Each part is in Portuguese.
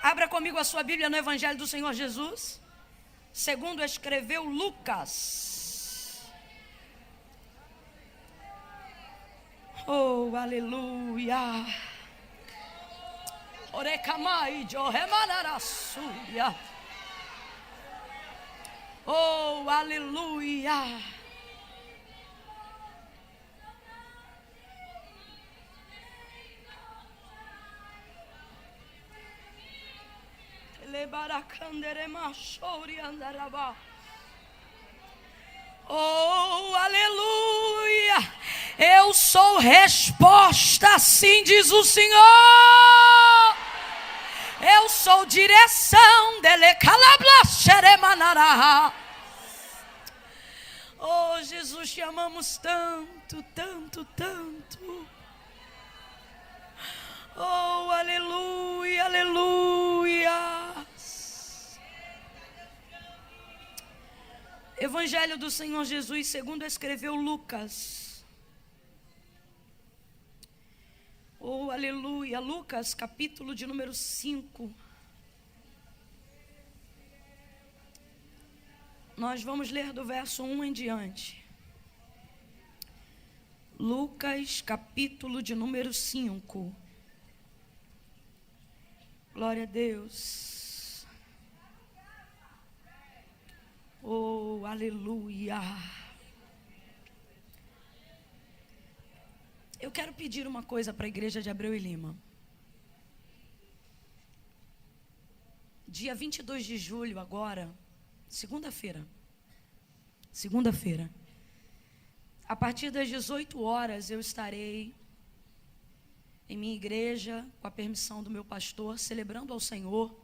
Abra comigo a sua Bíblia no Evangelho do Senhor Jesus, segundo escreveu Lucas. Oh, aleluia. Orecamai de Oremanarassuia. Oh, aleluia. Oh, aleluia. Eu sou resposta, assim diz o Senhor. Eu sou direção dele. Oh, Jesus, te amamos tanto, tanto, tanto. Oh, aleluia, aleluia. Evangelho do Senhor Jesus, segundo escreveu Lucas. Oh, aleluia. Lucas, capítulo de número 5. Nós vamos ler do verso 1 em diante. Lucas, capítulo de número 5. Glória a Deus. Oh, aleluia. Eu quero pedir uma coisa para a igreja de Abreu e Lima. Dia 22 de julho agora, segunda-feira, a partir das 18 horas eu estarei em minha igreja, com a permissão do meu pastor, celebrando ao Senhor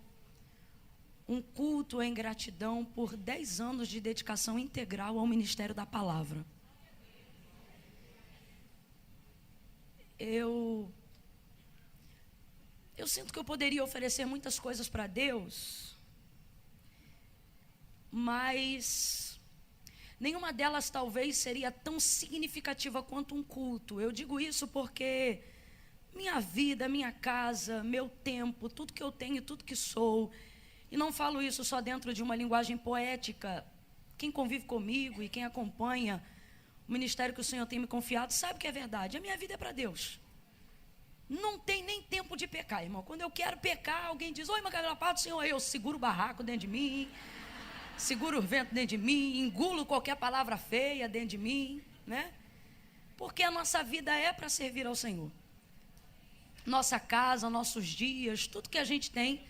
um culto em gratidão por 10 anos de dedicação integral ao ministério da palavra. Eu sinto que eu poderia oferecer muitas coisas para Deus, mas nenhuma delas talvez seria tão significativa quanto um culto. Eu digo isso porque minha vida, minha casa, meu tempo, tudo que eu tenho, tudo que sou, e não falo isso só dentro de uma linguagem poética. Quem convive comigo e quem acompanha o ministério que o Senhor tem me confiado sabe que é verdade. A minha vida é para Deus. Não tem nem tempo de pecar, irmão. Quando eu quero pecar, alguém diz: oi, Macarena, paz do Senhor. Eu seguro o barraco dentro de mim, seguro o vento dentro de mim, engulo qualquer palavra feia dentro de mim, né? Porque a nossa vida é para servir ao Senhor. Nossa casa, nossos dias, tudo que a gente tem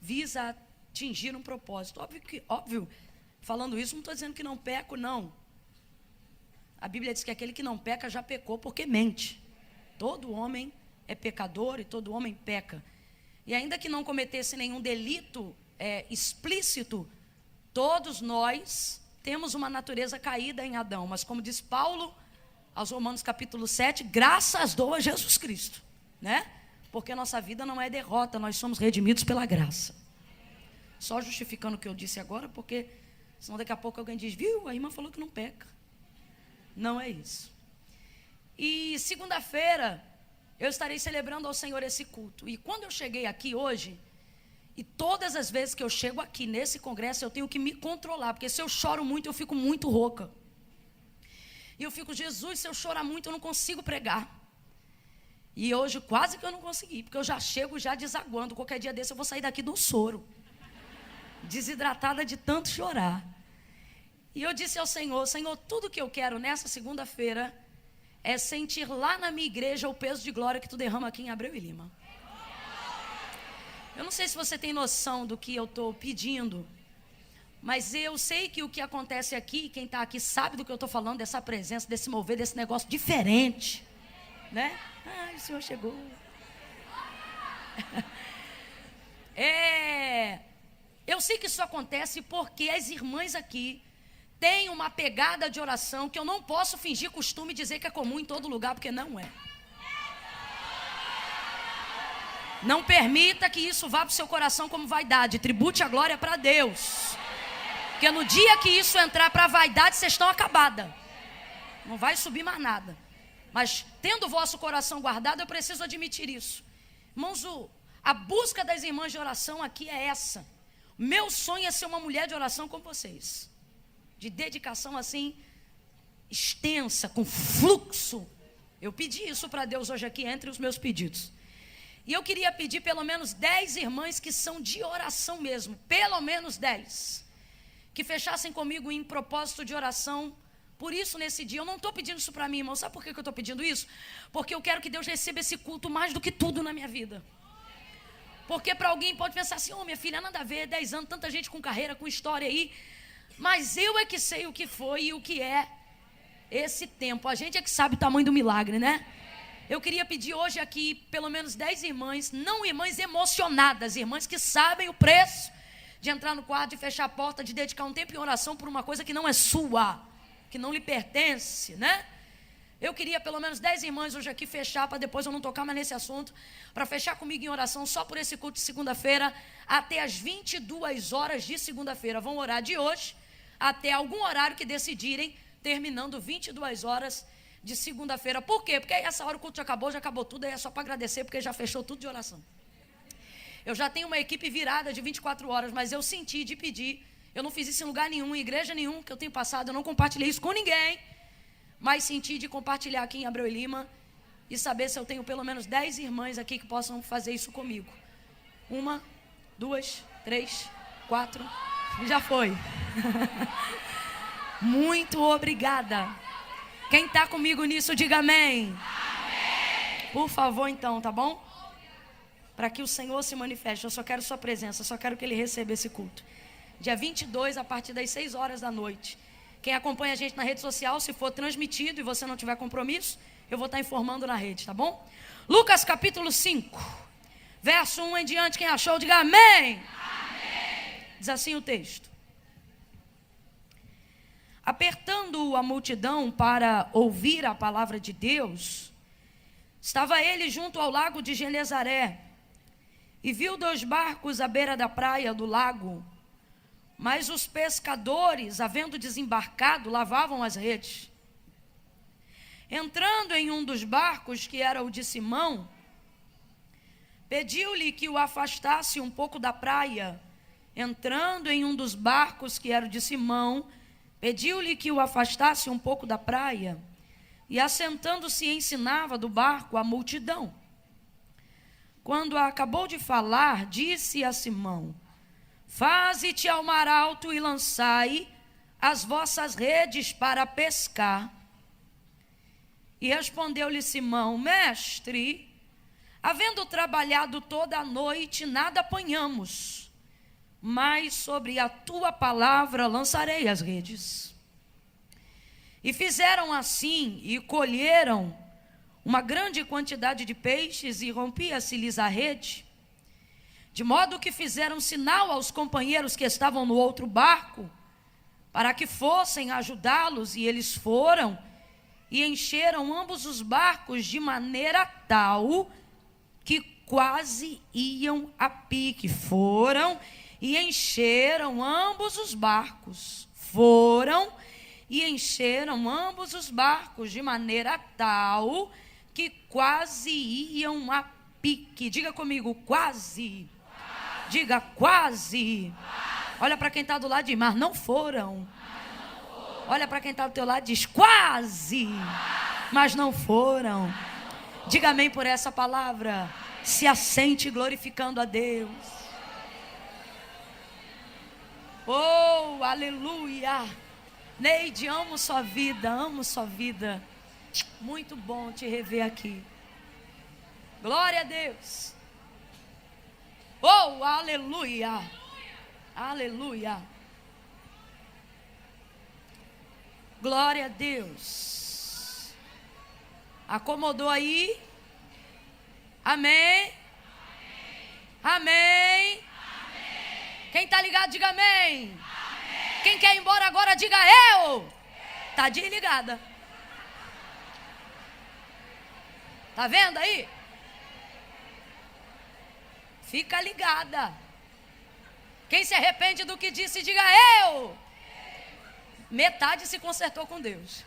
visa atingir um propósito. Óbvio, falando isso, não estou dizendo que não peco, não. A Bíblia diz que aquele que não peca já pecou porque mente. Todo homem é pecador e todo homem peca. E ainda que não cometesse nenhum delito explícito, todos nós temos uma natureza caída em Adão. Mas como diz Paulo aos Romanos capítulo 7, graças dou a Jesus Cristo, né? Porque a nossa vida não é derrota, nós somos redimidos pela graça. Só justificando o que eu disse agora, porque senão daqui a pouco alguém diz: viu, a irmã falou que não peca. Não é isso. E segunda-feira eu estarei celebrando ao Senhor esse culto. E quando eu cheguei aqui hoje, e todas as vezes que eu chego aqui nesse congresso, eu tenho que me controlar, porque se eu choro muito, eu fico muito rouca. E eu fico: Jesus, se eu chorar muito, eu não consigo pregar. E hoje quase que eu não consegui, porque eu já chego já desaguando. Qualquer dia desse eu vou sair daqui do soro, desidratada de tanto chorar. E eu disse ao Senhor: Senhor, tudo que eu quero nessa segunda-feira é sentir lá na minha igreja o peso de glória que tu derrama aqui em Abreu e Lima. Eu não sei se você tem noção do que eu estou pedindo, mas eu sei que o que acontece aqui, quem está aqui sabe do que eu estou falando, dessa presença, desse mover, desse negócio diferente, né? Ai, o Senhor chegou. Eu sei que isso acontece porque as irmãs aqui têm uma pegada de oração que eu não posso fingir costume e dizer que é comum em todo lugar, porque não é. Não permita que isso vá para o seu coração como vaidade. Tribute a glória para Deus. Porque no dia que isso entrar para a vaidade, vocês estão acabadas. Não vai subir mais nada. Mas tendo o vosso coração guardado, eu preciso admitir isso. Irmãos, A busca das irmãs de oração aqui é essa. Meu sonho é ser uma mulher de oração como vocês. De dedicação assim, extensa, com fluxo. Eu pedi isso para Deus hoje aqui, entre os meus pedidos. E eu queria pedir pelo menos 10 irmãs que são de oração mesmo. Pelo menos 10. Que fechassem comigo em propósito de oração. Por isso, nesse dia, eu não estou pedindo isso para mim, irmão. Sabe por que eu estou pedindo isso? Porque eu quero que Deus receba esse culto mais do que tudo na minha vida. Porque para alguém pode pensar assim, minha filha, nada a ver, 10 anos, tanta gente com carreira, com história aí. Mas eu é que sei o que foi e o que é esse tempo. A gente é que sabe o tamanho do milagre, né? Eu queria pedir hoje aqui, pelo menos 10 irmãs, não irmãs emocionadas, irmãs que sabem o preço de entrar no quarto, de fechar a porta, de dedicar um tempo em oração por uma coisa que não é sua, que não lhe pertence, né? Eu queria pelo menos 10 irmãs hoje aqui fechar, para depois eu não tocar mais nesse assunto, para fechar comigo em oração só por esse culto de segunda-feira, até as 22 horas de segunda-feira. Vão orar de hoje até algum horário que decidirem, terminando 22 horas de segunda-feira. Por quê? Porque aí essa hora o culto já acabou tudo, aí é só para agradecer, porque já fechou tudo de oração. Eu já tenho uma equipe virada de 24 horas, mas eu senti de pedir. Eu não fiz isso em lugar nenhum, em igreja nenhum que eu tenho passado, eu não compartilhei isso com ninguém. Mas senti de compartilhar aqui em Abreu e Lima e saber se eu tenho pelo menos 10 irmãs aqui que possam fazer isso comigo. 1, 2, 3, 4, já foi. Muito obrigada. Quem está comigo nisso, diga amém. Amém. Por favor, então, tá bom? Para que o Senhor se manifeste, eu só quero sua presença, só quero que Ele receba esse culto. Dia 22, a partir das 6 horas da noite. Quem acompanha a gente na rede social, se for transmitido e você não tiver compromisso, eu vou estar informando na rede, tá bom? Lucas capítulo 5, verso 1 em diante, quem achou, diga amém. Amém. Diz assim o texto. Apertando a multidão para ouvir a palavra de Deus, estava ele junto ao lago de Genezaré, e viu 2 barcos à beira da praia do lago, mas os pescadores, havendo desembarcado, lavavam as redes. Entrando em um dos barcos, que era o de Simão, pediu-lhe que o afastasse um pouco da praia. Entrando em um dos barcos, que era o de Simão, pediu-lhe que o afastasse um pouco da praia, e assentando-se ensinava do barco a multidão. Quando acabou de falar, disse a Simão: faze-te ao mar alto e lançai as vossas redes para pescar. E respondeu-lhe Simão: mestre, havendo trabalhado toda a noite, nada apanhamos, mas sobre a tua palavra lançarei as redes. E fizeram assim, e colheram uma grande quantidade de peixes, e rompia-se-lhes a rede, de modo que fizeram sinal aos companheiros que estavam no outro barco, para que fossem ajudá-los, e eles foram, e encheram ambos os barcos de maneira tal, que quase iam a pique. Foram e encheram ambos os barcos. Foram e encheram ambos os barcos de maneira tal que quase iam a pique. Diga comigo, quase. Diga, quase. Olha para quem está do lado e diz, mas não foram. Olha para quem está do teu lado e diz, quase, mas não foram. Diga amém por essa palavra. Se assente glorificando a Deus. Oh, aleluia. Neide, amo sua vida, amo sua vida. Muito bom te rever aqui. Glória a Deus. Oh, aleluia. Aleluia. Glória a Deus. Acomodou aí? Amém? Amém? Quem está ligado, diga amém. Quem quer ir embora agora, diga eu. Está desligada. Está vendo aí? Fica ligada. Quem se arrepende do que disse, diga eu. Metade se consertou com Deus.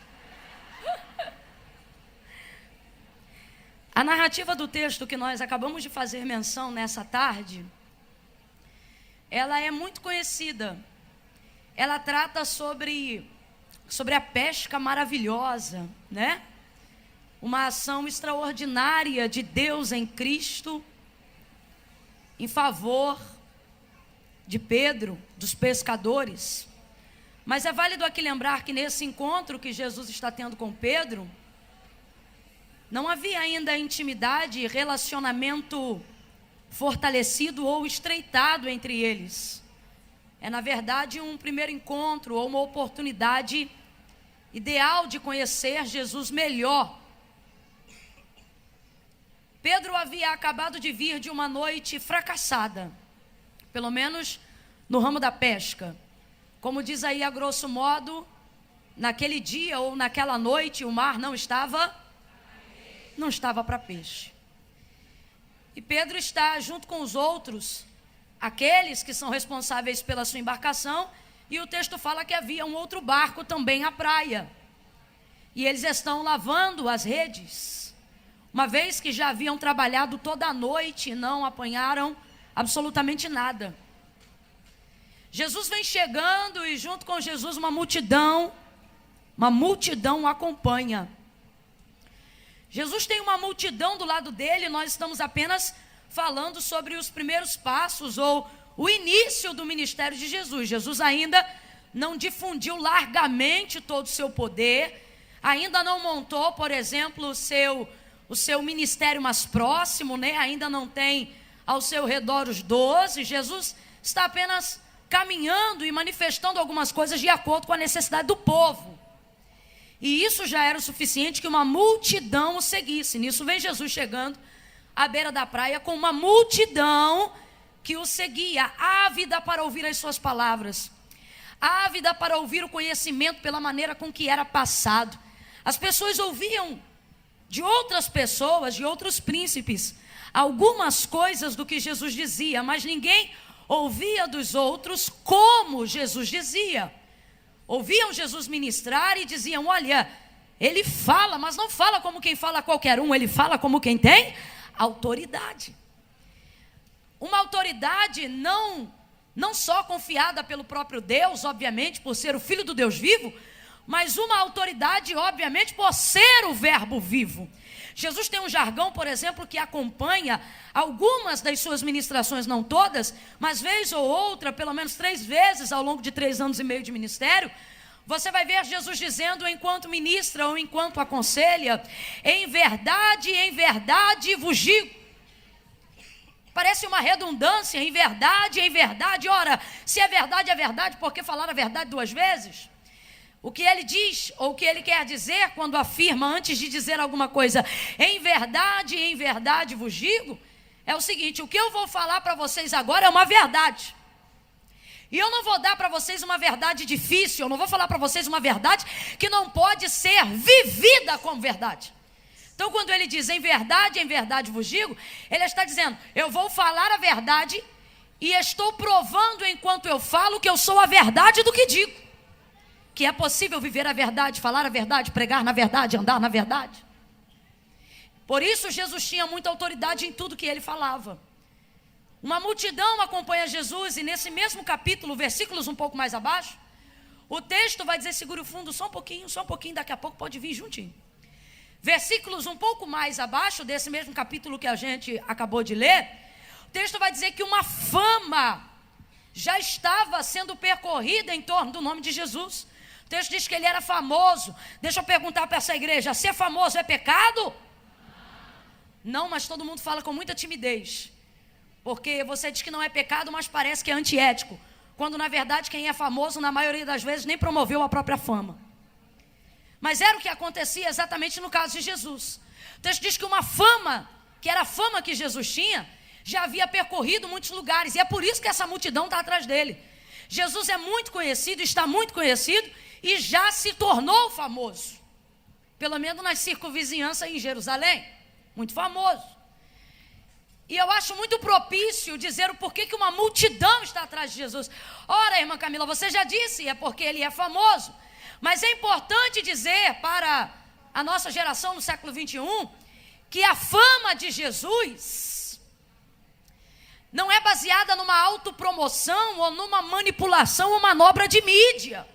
A narrativa do texto que nós acabamos de fazer menção nessa tarde, ela é muito conhecida. Ela trata sobre a pesca maravilhosa, né? Uma ação extraordinária de Deus em Cristo, em favor de Pedro, dos pescadores. Mas é válido aqui lembrar que nesse encontro que Jesus está tendo com Pedro, não havia ainda intimidade e relacionamento fortalecido ou estreitado entre eles. É, na verdade, um primeiro encontro ou uma oportunidade ideal de conhecer Jesus melhor. Pedro havia acabado de vir de uma noite fracassada, pelo menos no ramo da pesca. Como diz aí a grosso modo, naquele dia ou naquela noite o mar não estava para peixe. E Pedro está junto com os outros, aqueles que são responsáveis pela sua embarcação, e o texto fala que havia um outro barco também à praia. E eles estão lavando as redes, uma vez que já haviam trabalhado toda a noite e não apanharam absolutamente nada. Jesus vem chegando e junto com Jesus uma multidão o acompanha. Jesus tem uma multidão do lado dele, nós estamos apenas falando sobre os primeiros passos ou o início do ministério de Jesus. Jesus ainda não difundiu largamente todo o seu poder, ainda não montou, por exemplo, o seu ministério mais próximo, né? Ainda não tem ao seu redor os 12. Jesus está apenas caminhando e manifestando algumas coisas de acordo com a necessidade do povo. E isso já era o suficiente que uma multidão o seguisse. Nisso vem Jesus chegando à beira da praia com uma multidão que o seguia, ávida para ouvir as suas palavras, ávida para ouvir o conhecimento pela maneira com que era passado. As pessoas ouviam de outras pessoas, de outros príncipes, algumas coisas do que Jesus dizia, mas ninguém ouvia dos outros como Jesus dizia. Ouviam Jesus ministrar e diziam: olha, ele fala, mas não fala como quem fala qualquer um, ele fala como quem tem autoridade. Uma autoridade não só confiada pelo próprio Deus, obviamente, por ser o Filho do Deus vivo, mas uma autoridade, obviamente, por ser o verbo vivo. Jesus tem um jargão, por exemplo, que acompanha algumas das suas ministrações, não todas, mas vez ou outra, pelo menos 3 vezes ao longo de 3 anos e meio de ministério, você vai ver Jesus dizendo, enquanto ministra ou enquanto aconselha: em verdade vos digo. Parece uma redundância, em verdade. Ora, se é verdade, por que falar a verdade 2 vezes? O que ele diz, ou o que ele quer dizer quando afirma, antes de dizer alguma coisa, em verdade vos digo, é o seguinte: o que eu vou falar para vocês agora é uma verdade. E eu não vou dar para vocês uma verdade difícil, eu não vou falar para vocês uma verdade que não pode ser vivida como verdade. Então, quando ele diz em verdade vos digo, ele está dizendo: eu vou falar a verdade e estou provando enquanto eu falo que eu sou a verdade do que digo. Que é possível viver a verdade, falar a verdade, pregar na verdade, andar na verdade. Por isso Jesus tinha muita autoridade em tudo que ele falava. Uma multidão acompanha Jesus, e nesse mesmo capítulo, versículos um pouco mais abaixo, o texto vai dizer, segure o fundo só um pouquinho, daqui a pouco pode vir juntinho. Versículos um pouco mais abaixo desse mesmo capítulo que a gente acabou de ler, o texto vai dizer que uma fama já estava sendo percorrida em torno do nome de Jesus. O texto diz que ele era famoso. Deixa eu perguntar para essa igreja: ser famoso é pecado? Não, mas todo mundo fala com muita timidez. Porque você diz que não é pecado, mas parece que é antiético. Quando na verdade quem é famoso, na maioria das vezes, nem promoveu a própria fama. Mas era o que acontecia exatamente no caso de Jesus. O texto diz que uma fama, que era a fama que Jesus tinha, já havia percorrido muitos lugares. E é por isso que essa multidão está atrás dele. Jesus é muito conhecido, está muito conhecido e já se tornou famoso. Pelo menos na circunvizinhança em Jerusalém. Muito famoso. E eu acho muito propício dizer o porquê que uma multidão está atrás de Jesus. Ora, irmã Camila, você já disse, é porque ele é famoso. Mas é importante dizer para a nossa geração no século 21, que a fama de Jesus não é baseada numa autopromoção ou numa manipulação ou manobra de mídia.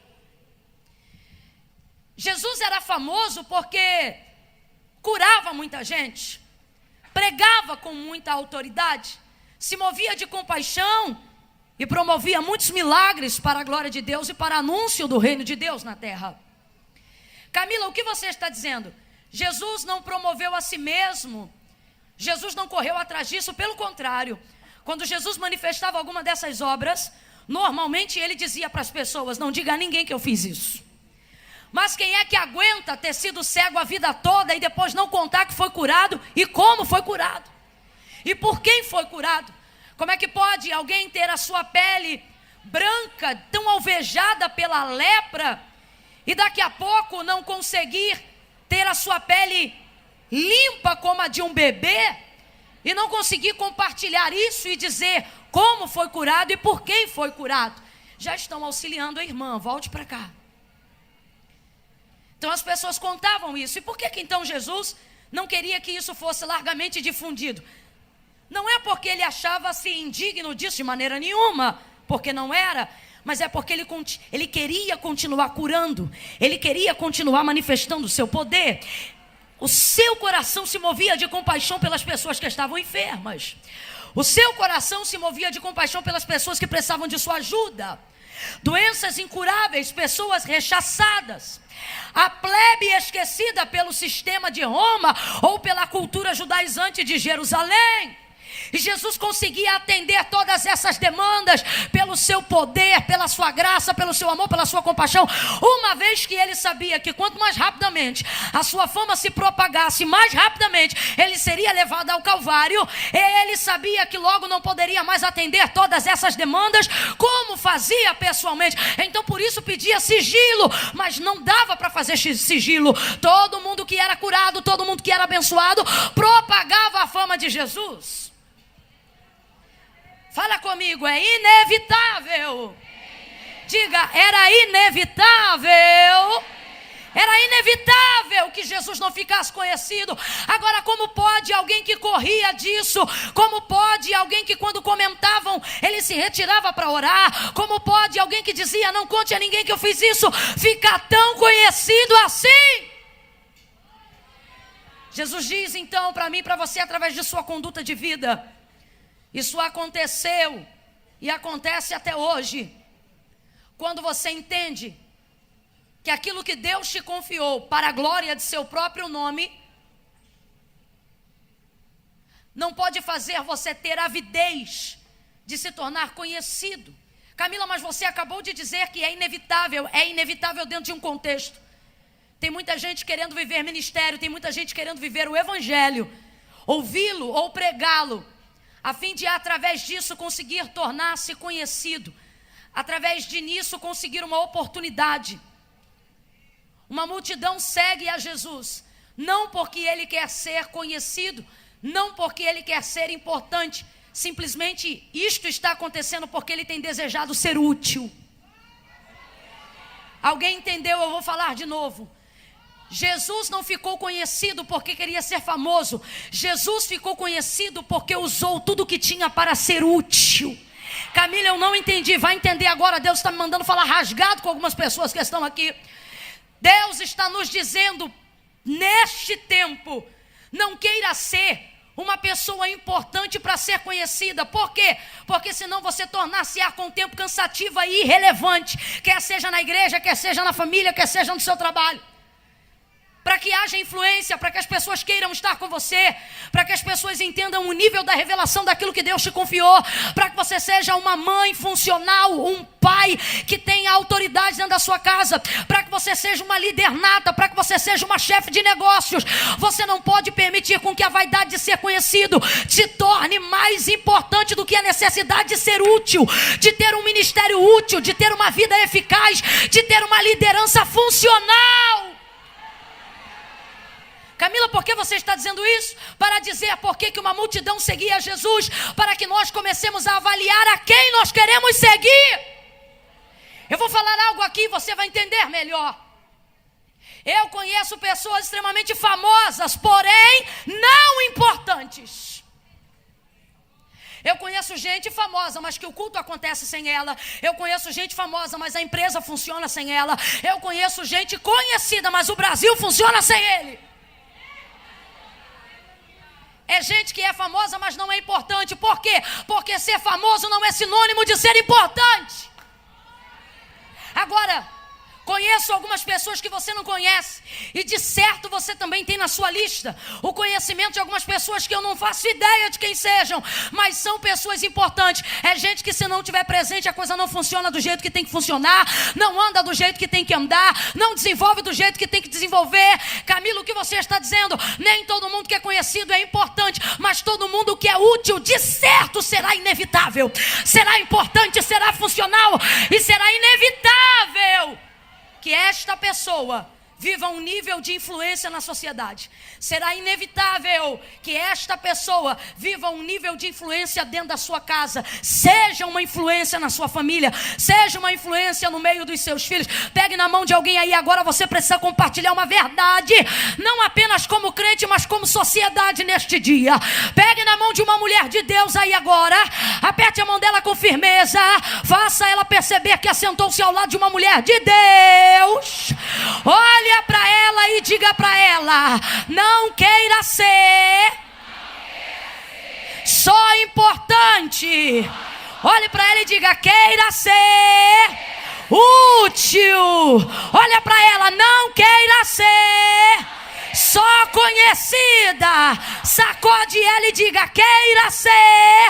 Jesus era famoso porque curava muita gente, pregava com muita autoridade, se movia de compaixão e promovia muitos milagres para a glória de Deus e para anúncio do reino de Deus na terra. Camila, o que você está dizendo? Jesus não promoveu a si mesmo, Jesus não correu atrás disso, pelo contrário. Quando Jesus manifestava alguma dessas obras, normalmente ele dizia para as pessoas: não diga a ninguém que eu fiz isso. Mas quem é que aguenta ter sido cego a vida toda e depois não contar que foi curado e como foi curado? E por quem foi curado? Como é que pode alguém ter a sua pele branca, tão alvejada pela lepra, e daqui a pouco não conseguir ter a sua pele limpa como a de um bebê, e não conseguir compartilhar isso e dizer como foi curado e por quem foi curado? Já estão auxiliando a irmã, volte para cá. Então as pessoas contavam isso. E por que então Jesus não queria que isso fosse largamente difundido? Não é porque ele achava-se indigno disso de maneira nenhuma, porque não era, mas é porque ele queria continuar curando, ele queria continuar manifestando o seu poder. O seu coração se movia de compaixão pelas pessoas que estavam enfermas. O seu coração se movia de compaixão pelas pessoas que precisavam de sua ajuda. Doenças incuráveis, pessoas rechaçadas, a plebe esquecida pelo sistema de Roma ou pela cultura judaizante de Jerusalém. E Jesus conseguia atender todas essas demandas pelo seu poder, pela sua graça, pelo seu amor, pela sua compaixão, uma vez que ele sabia que quanto mais rapidamente a sua fama se propagasse, mais rapidamente ele seria levado ao Calvário. Ele sabia que logo não poderia mais atender todas essas demandas como fazia pessoalmente. Então por isso pedia sigilo, mas não dava para fazer sigilo. Todo mundo que era curado, todo mundo que era abençoado, propagava a fama de Jesus. Fala comigo, é inevitável. Diga, era inevitável. Era inevitável que Jesus não ficasse conhecido. Agora, como pode alguém que corria disso? Como pode alguém que quando comentavam, ele se retirava para orar? Como pode alguém que dizia, não conte a ninguém que eu fiz isso, ficar tão conhecido assim? Jesus diz então para mim e para você, através de sua conduta de vida, isso aconteceu e acontece até hoje, quando você entende que aquilo que Deus te confiou para a glória de seu próprio nome, não pode fazer você ter avidez de se tornar conhecido. Camila, mas você acabou de dizer que é inevitável dentro de um contexto. Tem muita gente querendo viver ministério, tem muita gente querendo viver o evangelho, ouvi-lo ou pregá-lo, a fim de através disso conseguir tornar-se conhecido, através de nisso conseguir uma oportunidade. Uma multidão segue a Jesus, não porque ele quer ser conhecido, não porque ele quer ser importante, simplesmente isto está acontecendo porque ele tem desejado ser útil. Alguém entendeu? Eu vou falar de novo. Jesus não ficou conhecido porque queria ser famoso. Jesus ficou conhecido porque usou tudo que tinha para ser útil. Camila, eu não entendi. Vai entender agora. Deus está me mandando falar rasgado com algumas pessoas que estão aqui. Deus está nos dizendo, neste tempo, não queira ser uma pessoa importante para ser conhecida. Por quê? Porque senão você tornar-se-á com o tempo cansativa e irrelevante. Quer seja na igreja, quer seja na família, quer seja no seu trabalho. Para que haja influência, para que as pessoas queiram estar com você, para que as pessoas entendam o nível da revelação daquilo que Deus te confiou, para que você seja uma mãe funcional, um pai que tenha autoridade dentro da sua casa, para que você seja uma líder nata, para que você seja uma chefe de negócios. Você não pode permitir com que a vaidade de ser conhecido te torne mais importante do que a necessidade de ser útil, de ter um ministério útil, de ter uma vida eficaz, de ter uma liderança funcional. Camila, por que você está dizendo isso? Para dizer por que uma multidão seguia Jesus, para que nós comecemos a avaliar a quem nós queremos seguir. Eu vou falar algo aqui e você vai entender melhor. Eu conheço pessoas extremamente famosas, porém não importantes. Eu conheço gente famosa, mas que o culto acontece sem ela. Eu conheço gente famosa, mas a empresa funciona sem ela. Eu conheço gente conhecida, mas o Brasil funciona sem ele. É gente que é famosa, mas não é importante. Por quê? Porque ser famoso não é sinônimo de ser importante. Agora, conheço algumas pessoas que você não conhece, e de certo você também tem na sua lista o conhecimento de algumas pessoas que eu não faço ideia de quem sejam, mas são pessoas importantes. É gente que, se não tiver presente, a coisa não funciona do jeito que tem que funcionar, não anda do jeito que tem que andar, não desenvolve do jeito que tem que desenvolver. Camilo, o que você está dizendo? Nem todo mundo que é conhecido é importante, mas todo mundo que é útil, de certo, será inevitável, será importante, será funcional e será inevitável que esta pessoa viva um nível de influência na sociedade. Será inevitável que esta pessoa viva um nível de influência dentro da sua casa. Seja uma influência na sua família, seja uma influência no meio dos seus filhos. Pegue na mão de alguém aí agora, você precisa compartilhar uma verdade, não apenas como crente, mas como sociedade neste dia. Pegue na mão de uma mulher de Deus aí agora, aperte a mão dela com firmeza, faça ela perceber que assentou-se ao lado de uma mulher de Deus. Olha para ela e diga para ela: não queira ser só importante. Olhe para ela e diga: queira ser útil. Olha para ela: não queira ser só conhecida. Sacode ela e diga: queira ser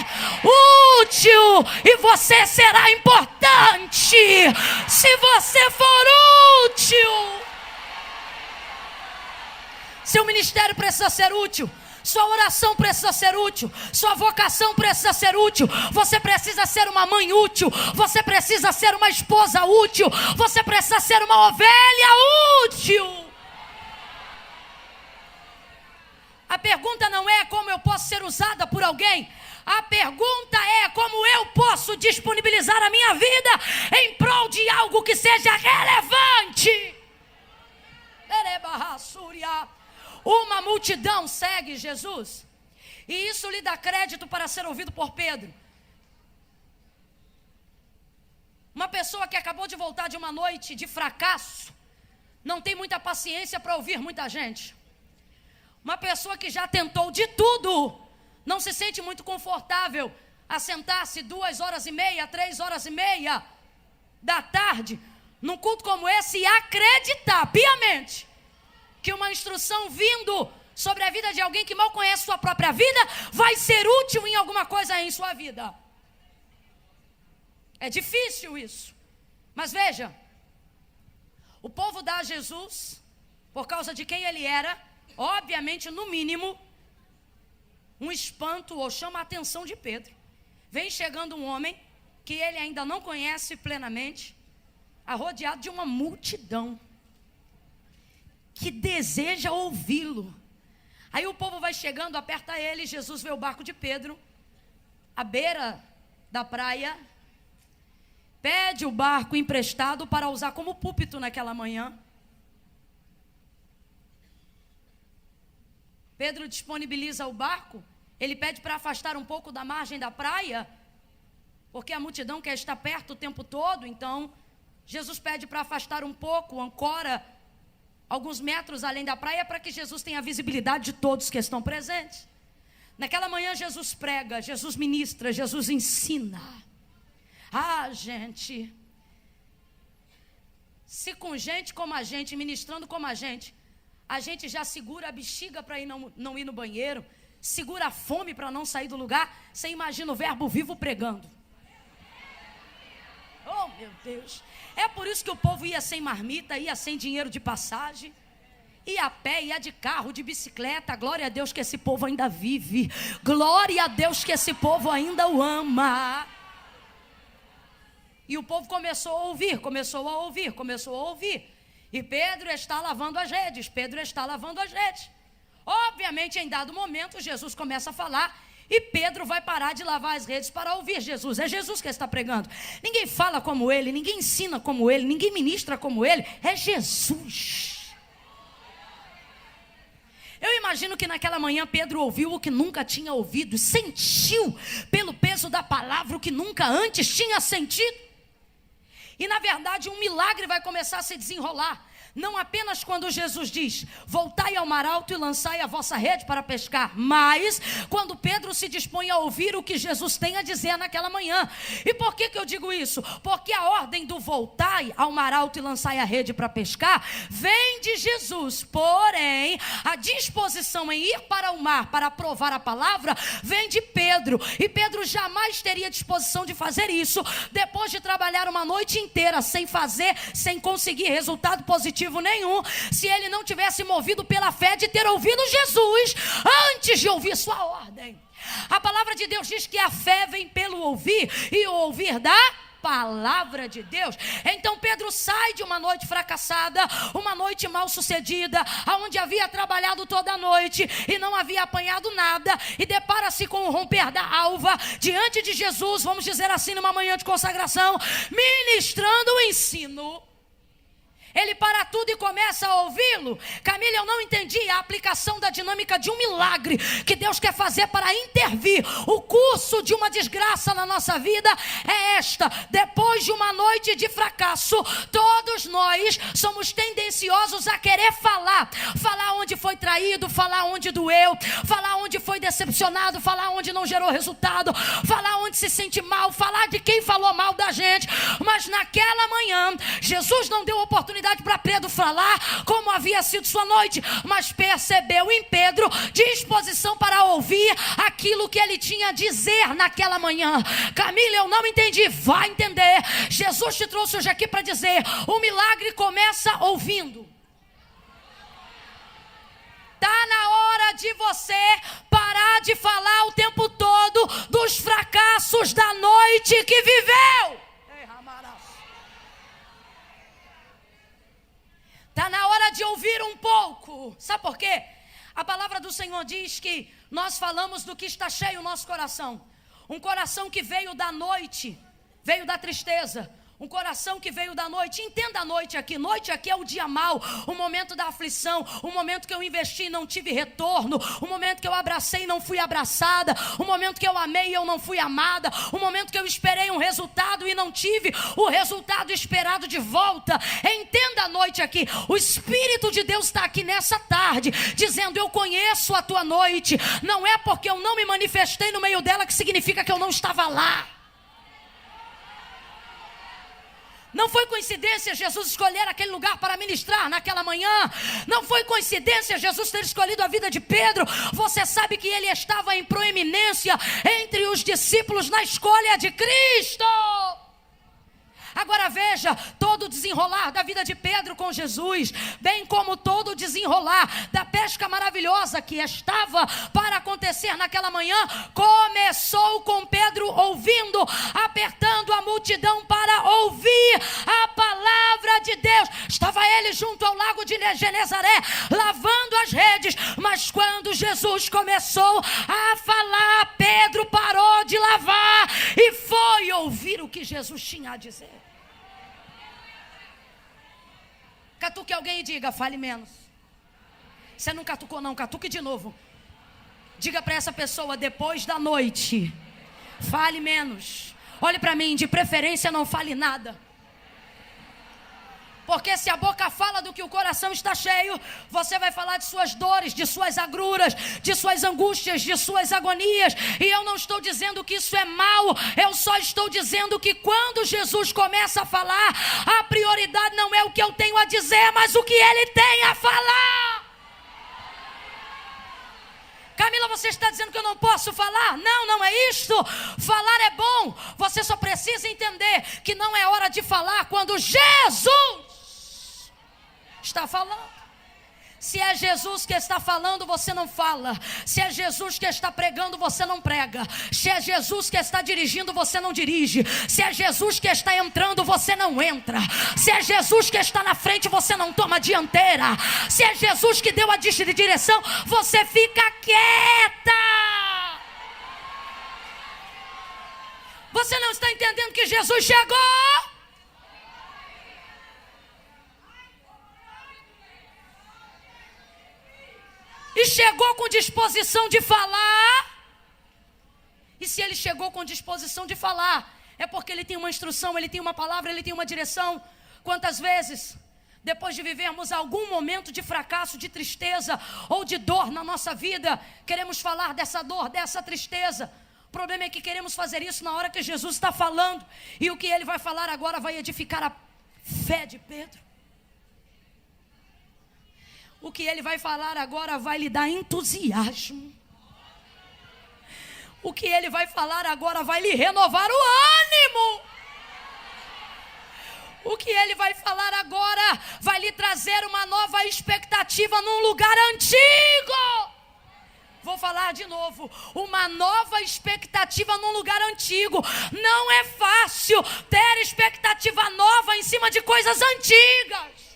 útil, e você será importante se você for útil. Seu ministério precisa ser útil, sua oração precisa ser útil, sua vocação precisa ser útil. Você precisa ser uma mãe útil, você precisa ser uma esposa útil, você precisa ser uma ovelha útil. A pergunta não é como eu posso ser usada por alguém, a pergunta é como eu posso disponibilizar a minha vida em prol de algo que seja relevante. Uma multidão segue Jesus, e isso lhe dá crédito para ser ouvido por Pedro. Uma pessoa que acabou de voltar de uma noite de fracasso não tem muita paciência para ouvir muita gente. Uma pessoa que já tentou de tudo não se sente muito confortável a sentar-se 2h30, 3h30 da tarde num culto como esse e acreditar piamente que uma instrução vindo sobre a vida de alguém que mal conhece sua própria vida vai ser útil em alguma coisa em sua vida. É difícil isso. Mas veja, o povo dá a Jesus, por causa de quem ele era, obviamente, no mínimo, um espanto, ou chama a atenção de Pedro. Vem chegando um homem que ele ainda não conhece plenamente, rodeado de uma multidão que deseja ouvi-lo. Aí o povo vai chegando, aperta ele, Jesus vê o barco de Pedro à beira da praia, pede o barco emprestado para usar como púlpito naquela manhã. Pedro disponibiliza o barco, ele pede para afastar um pouco da margem da praia, porque a multidão quer estar perto o tempo todo. Então Jesus pede para afastar um pouco, ancora alguns metros além da praia, para que Jesus tenha a visibilidade de todos que estão presentes. Naquela manhã Jesus prega, Jesus ministra, Jesus ensina. Gente, se com gente como a gente, ministrando como a gente já segura a bexiga para não ir no banheiro, segura a fome para não sair do lugar, você imagina o verbo vivo pregando. Oh, meu Deus. É por isso que o povo ia sem marmita, ia sem dinheiro de passagem, ia a pé, ia de carro, de bicicleta. Glória a Deus que esse povo ainda vive. Glória a Deus que esse povo ainda o ama. E o povo começou a ouvir. E Pedro está lavando as redes. Obviamente, em dado momento, Jesus começa a falar e Pedro vai parar de lavar as redes para ouvir Jesus. É Jesus que está pregando. Ninguém fala como ele, ninguém ensina como ele, ninguém ministra como ele. É Jesus. Eu imagino que naquela manhã Pedro ouviu o que nunca tinha ouvido, sentiu pelo peso da palavra o que nunca antes tinha sentido. E na verdade um milagre vai começar a se desenrolar. Não apenas quando Jesus diz, voltai ao mar alto e lançai a vossa rede para pescar, mas quando Pedro se dispõe a ouvir o que Jesus tem a dizer naquela manhã. E por que eu digo isso? Porque a ordem do voltai ao mar alto e lançai a rede para pescar vem de Jesus, porém a disposição em ir para o mar para provar a palavra vem de Pedro. E Pedro jamais teria disposição de fazer isso depois de trabalhar uma noite inteira sem fazer, sem conseguir resultado positivo nenhum, se ele não tivesse movido pela fé de ter ouvido Jesus antes de ouvir sua ordem. A palavra de Deus diz que a fé vem pelo ouvir e o ouvir da palavra de Deus. Então Pedro sai de uma noite fracassada, uma noite mal sucedida, onde havia trabalhado toda a noite e não havia apanhado nada, e depara-se com o romper da alva diante de Jesus, vamos dizer assim, numa manhã de consagração, ministrando o ensino. Ele para tudo e começa a ouvi-lo. Camila, eu não entendi a aplicação da dinâmica de um milagre que Deus quer fazer para intervir. O curso de uma desgraça na nossa vida é esta: depois de uma noite de fracasso, todos nós somos tendenciosos a querer falar onde foi traído, falar onde doeu, falar onde foi decepcionado, falar onde não gerou resultado, falar onde se sente mal, falar de quem falou mal da gente. Mas naquela manhã, Jesus não deu oportunidade para Pedro falar como havia sido sua noite, mas percebeu em Pedro disposição para ouvir aquilo que ele tinha a dizer naquela manhã. Camila, eu não entendi. Vai entender. Jesus te trouxe hoje aqui para dizer: o milagre começa ouvindo. Está na hora de você parar de falar o tempo todo dos fracassos da noite que viveu. Está na hora de ouvir um pouco. Sabe por quê? A palavra do Senhor diz que nós falamos do que está cheio o nosso coração. Um coração que veio da noite, veio da tristeza. Um coração que veio da noite. Entenda a noite aqui. Noite aqui é o dia mau, o momento da aflição, o momento que eu investi e não tive retorno, o momento que eu abracei e não fui abraçada, o momento que eu amei e eu não fui amada, o momento que eu esperei um resultado e não tive o resultado esperado de volta. Entenda a noite aqui. O Espírito de Deus está aqui nessa tarde dizendo: eu conheço a tua noite. Não é porque eu não me manifestei no meio dela que significa que eu não estava lá. Não foi coincidência Jesus escolher aquele lugar para ministrar naquela manhã. Não foi coincidência Jesus ter escolhido a vida de Pedro. Você sabe que ele estava em proeminência entre os discípulos na escolha de Cristo. Agora veja, todo o desenrolar da vida de Pedro com Jesus, bem como todo o desenrolar da pesca maravilhosa que estava para acontecer naquela manhã, começou com Pedro ouvindo, apertando a multidão para ouvir a palavra de Deus. Estava ele junto ao lago de Genezaré, lavando as redes, mas quando Jesus começou a falar, Pedro parou de lavar e foi ouvir o que Jesus tinha a dizer. Catuque alguém e diga: fale menos. Você não catucou não, catuque de novo. Diga para essa pessoa: depois da noite, fale menos. Olhe para mim, de preferência não fale nada. Porque se a boca fala do que o coração está cheio, você vai falar de suas dores, de suas agruras, de suas angústias, de suas agonias. E eu não estou dizendo que isso é mal. Eu só estou dizendo que quando Jesus começa a falar, a prioridade não é o que eu tenho a dizer, mas o que ele tem a falar. Camila, você está dizendo que eu não posso falar? Não, não é isto. Falar é bom. Você só precisa entender que não é hora de falar quando Jesus está falando. Se é Jesus que está falando, você não fala. Se é Jesus que está pregando, você não prega. Se é Jesus que está dirigindo, você não dirige. Se é Jesus que está entrando, você não entra. Se é Jesus que está na frente, você não toma a dianteira. Se é Jesus que deu a direção, você fica quieta. Você não está entendendo que Jesus chegou? E chegou com disposição de falar, e se ele chegou com disposição de falar, é porque ele tem uma instrução, ele tem uma palavra, ele tem uma direção. Quantas vezes, depois de vivermos algum momento de fracasso, de tristeza ou de dor na nossa vida, queremos falar dessa dor, dessa tristeza. O problema é que queremos fazer isso na hora que Jesus está falando, e o que ele vai falar agora vai edificar a fé de Pedro. O que ele vai falar agora vai lhe dar entusiasmo. O que ele vai falar agora vai lhe renovar o ânimo. O que ele vai falar agora vai lhe trazer uma nova expectativa num lugar antigo. Vou falar de novo, uma nova expectativa num lugar antigo. Não é fácil ter expectativa nova em cima de coisas antigas.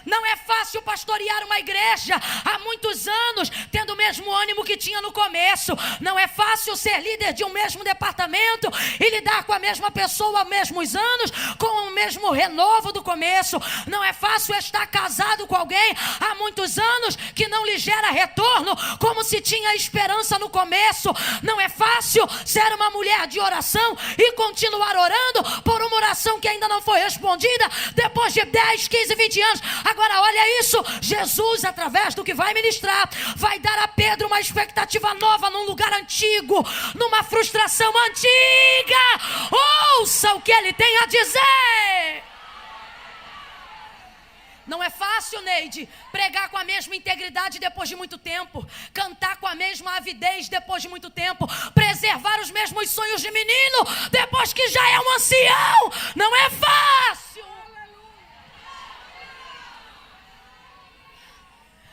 Não é fácil pastorear uma igreja há muitos anos, tendo o mesmo ânimo que tinha no começo. Não é fácil ser líder de um mesmo departamento e lidar com a mesma pessoa há mesmos anos, com o mesmo renovo do começo. Não é fácil estar casado com alguém há muitos anos que não lhe gera retorno, como se tinha esperança no começo. Não é fácil ser uma mulher de oração e continuar orando por uma oração que ainda não foi respondida depois de 10, 15, 20 anos. Agora olha isso, Jesus, através do que vai ministrar, vai dar a Pedro uma expectativa nova num lugar antigo, numa frustração antiga. Ouça o que ele tem a dizer. Não é fácil, Neide, pregar com a mesma integridade depois de muito tempo, cantar com a mesma avidez depois de muito tempo, preservar os mesmos sonhos de menino depois que já é um ancião. Não é fácil.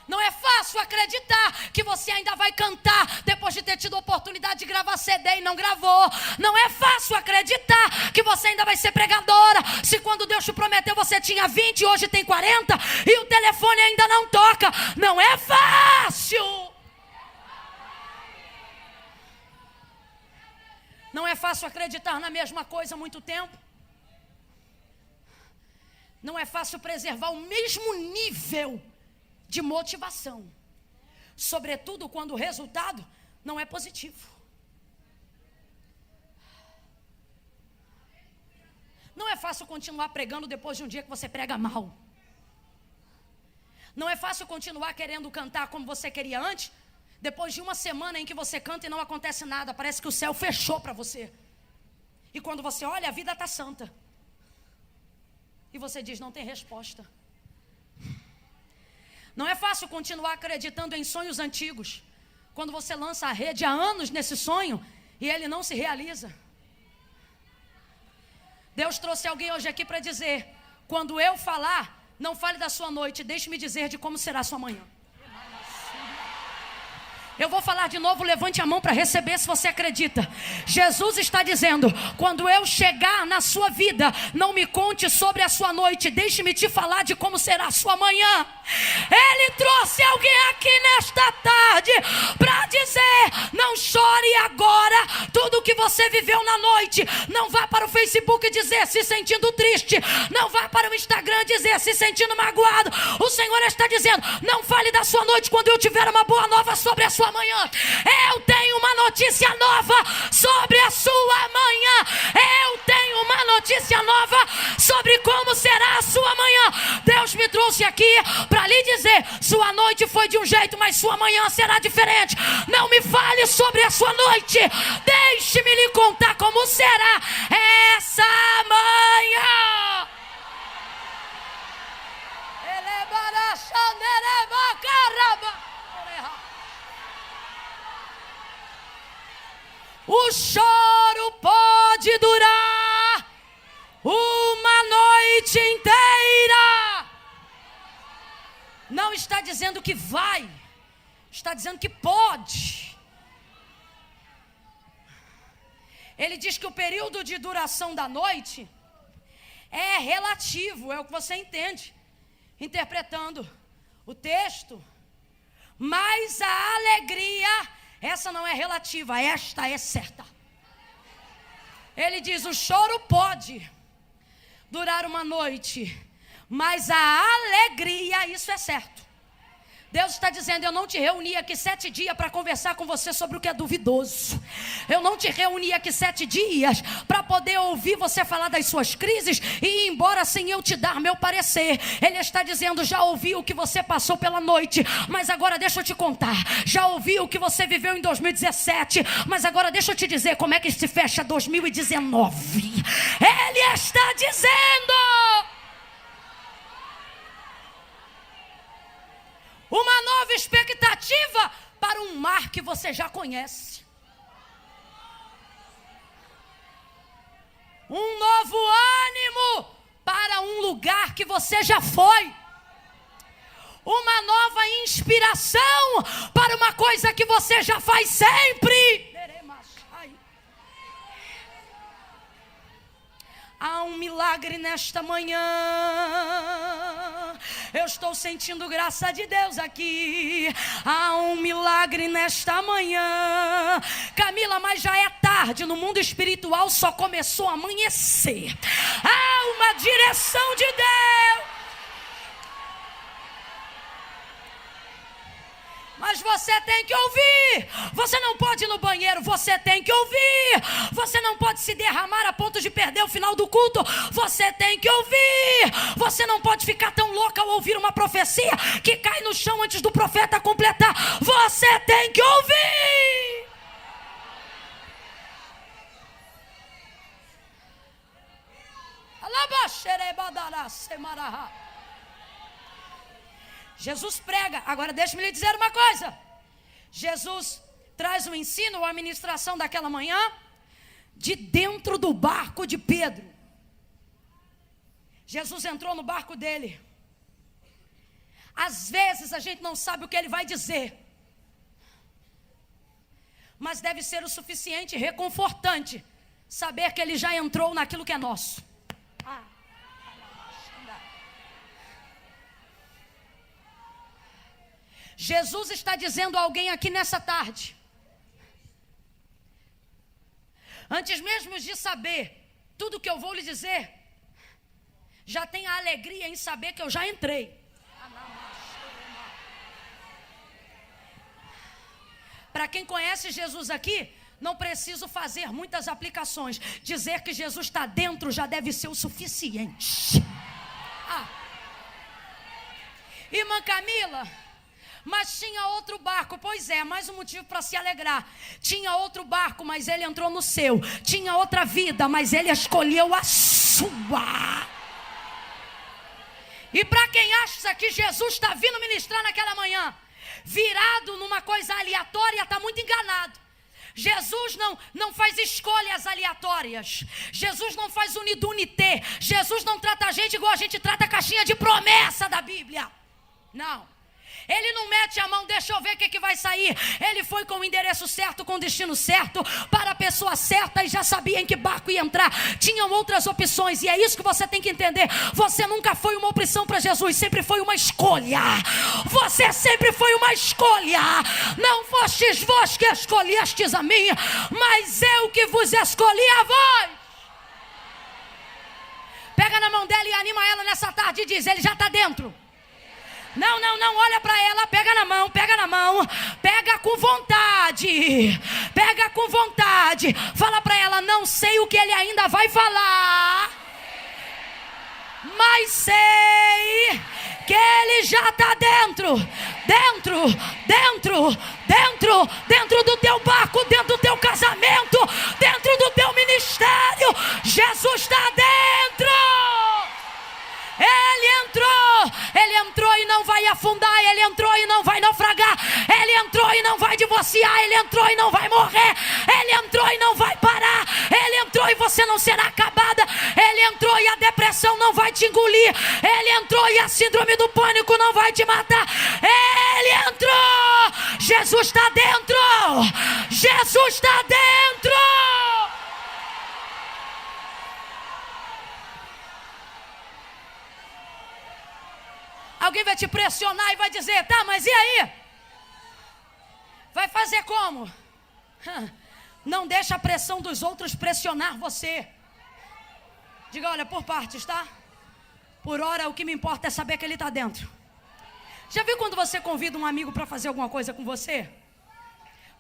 Não é fácil acreditar que você ainda vai cantar depois de ter tido a oportunidade de gravar CD e não gravou. Não é fácil acreditar que você ainda vai ser pregadora, se quando Deus te prometeu você tinha 20 e hoje tem 40 e o telefone ainda não toca. Não é fácil. Não é fácil acreditar na mesma coisa há muito tempo. Não é fácil preservar o mesmo nível de motivação, sobretudo quando o resultado não é positivo. Não é fácil continuar pregando depois de um dia que você prega mal. Não é fácil continuar querendo cantar como você queria antes, depois de uma semana em que você canta e não acontece nada, parece que o céu fechou para você. E quando você olha, a vida está santa. E você diz, não tem resposta. Não é fácil continuar acreditando em sonhos antigos, quando você lança a rede há anos nesse sonho e ele não se realiza. Deus trouxe alguém hoje aqui para dizer, quando eu falar, não fale da sua noite, deixe-me dizer de como será a sua manhã. Eu vou falar de novo, levante a mão para receber se você acredita. Jesus está dizendo, quando eu chegar na sua vida, não me conte sobre a sua noite, deixe-me te falar de como será a sua manhã. Ele trouxe alguém aqui nesta tarde para dizer, não chore agora tudo o que você viveu na noite. Não vá para o Facebook dizer se sentindo triste. Não vá para o Instagram dizer se sentindo magoado. O Senhor está dizendo, não fale da sua noite quando eu tiver uma boa nova sobre a sua manhã. Eu tenho uma notícia nova sobre a sua manhã. Eu tenho uma notícia nova sobre como será a sua manhã. Deus me trouxe aqui para lhe dizer, sua noite foi de um jeito, mas sua manhã será diferente. Não me fale sobre a sua noite, deixe-me lhe contar como será essa manhã. O choro pode durar uma noite inteira. Não está dizendo que vai, está dizendo que pode. Ele diz que o período de duração da noite é relativo, é o que você entende, interpretando o texto. Mas a alegria, essa não é relativa, esta é certa. Ele diz, o choro pode durar uma noite, mas a alegria, isso é certo. Deus está dizendo: eu não te reuni aqui 7 dias para conversar com você sobre o que é duvidoso. Eu não te reuni aqui 7 dias para poder ouvir você falar das suas crises e ir embora sem eu te dar meu parecer. Ele está dizendo: já ouvi o que você passou pela noite, mas agora deixa eu te contar. Já ouvi o que você viveu em 2017, mas agora deixa eu te dizer como é que se fecha 2019. Ele está dizendo: uma nova expectativa para um mar que você já conhece. Um novo ânimo para um lugar que você já foi. Uma nova inspiração para uma coisa que você já faz sempre. Há um milagre nesta manhã. Eu estou sentindo graça de Deus aqui. Há um milagre nesta manhã. Camila, mas já é tarde. No mundo espiritual só começou a amanhecer. Há uma direção de Deus. Mas você tem que ouvir. Você não pode ir no banheiro, você tem que ouvir. Você não pode se derramar a ponto de perder o final do culto. Você tem que ouvir. Você não pode ficar tão louca ao ouvir uma profecia que cai no chão antes do profeta completar. Você tem que ouvir. Jesus prega. Agora deixe-me lhe dizer uma coisa. Jesus traz o ensino, a ministração daquela manhã de dentro do barco de Pedro. Jesus entrou no barco dele. Às vezes a gente não sabe o que ele vai dizer, mas deve ser o suficiente reconfortante saber que ele já entrou naquilo que é nosso. Jesus está dizendo a alguém aqui nessa tarde: antes mesmo de saber tudo que eu vou lhe dizer, já tem a alegria em saber que eu já entrei. Para quem conhece Jesus aqui, não preciso fazer muitas aplicações. Dizer que Jesus está dentro já deve ser o suficiente. Irmã Camila, mas tinha outro barco. Pois é, mais um motivo para se alegrar. Tinha outro barco, mas ele entrou no seu. Tinha outra vida, mas ele escolheu a sua. E para quem acha que Jesus está vindo ministrar naquela manhã, virado numa coisa aleatória, está muito enganado. Jesus não faz escolhas aleatórias. Jesus não faz unidunité. Jesus não trata a gente igual a gente trata a caixinha de promessa da Bíblia. Não. Ele não mete a mão, deixa eu ver o que vai sair. Ele foi com o endereço certo, com o destino certo, para a pessoa certa, e já sabia em que barco ia entrar. Tinham outras opções, e é isso que você tem que entender. Você nunca foi uma opção para Jesus, sempre foi uma escolha. Você sempre foi uma escolha. Não fostes vós que escolhestes a mim, mas eu que vos escolhi a vós. Pega na mão dela e anima ela nessa tarde e diz: ele já está dentro. Não, olha para ela, pega na mão, pega com vontade, fala para ela: não sei o que ele ainda vai falar, mas sei que ele já está dentro do teu barco, dentro do teu casamento, dentro do teu ministério. Jesus está dentro. Ele entrou e não vai afundar, ele entrou e não vai naufragar, ele entrou e não vai divorciar, ele entrou e não vai morrer, ele entrou e não vai parar, ele entrou e você não será acabada, ele entrou e a depressão não vai te engolir, ele entrou e a síndrome do pânico não vai te matar, ele entrou. Jesus está dentro. Jesus está dentro. Alguém vai te pressionar e vai dizer: tá, mas e aí? Vai fazer como? Não deixa a pressão dos outros pressionar você. Diga: olha, por partes, tá? Por hora o que me importa é saber que ele está dentro. Já viu quando você convida um amigo para fazer alguma coisa com você?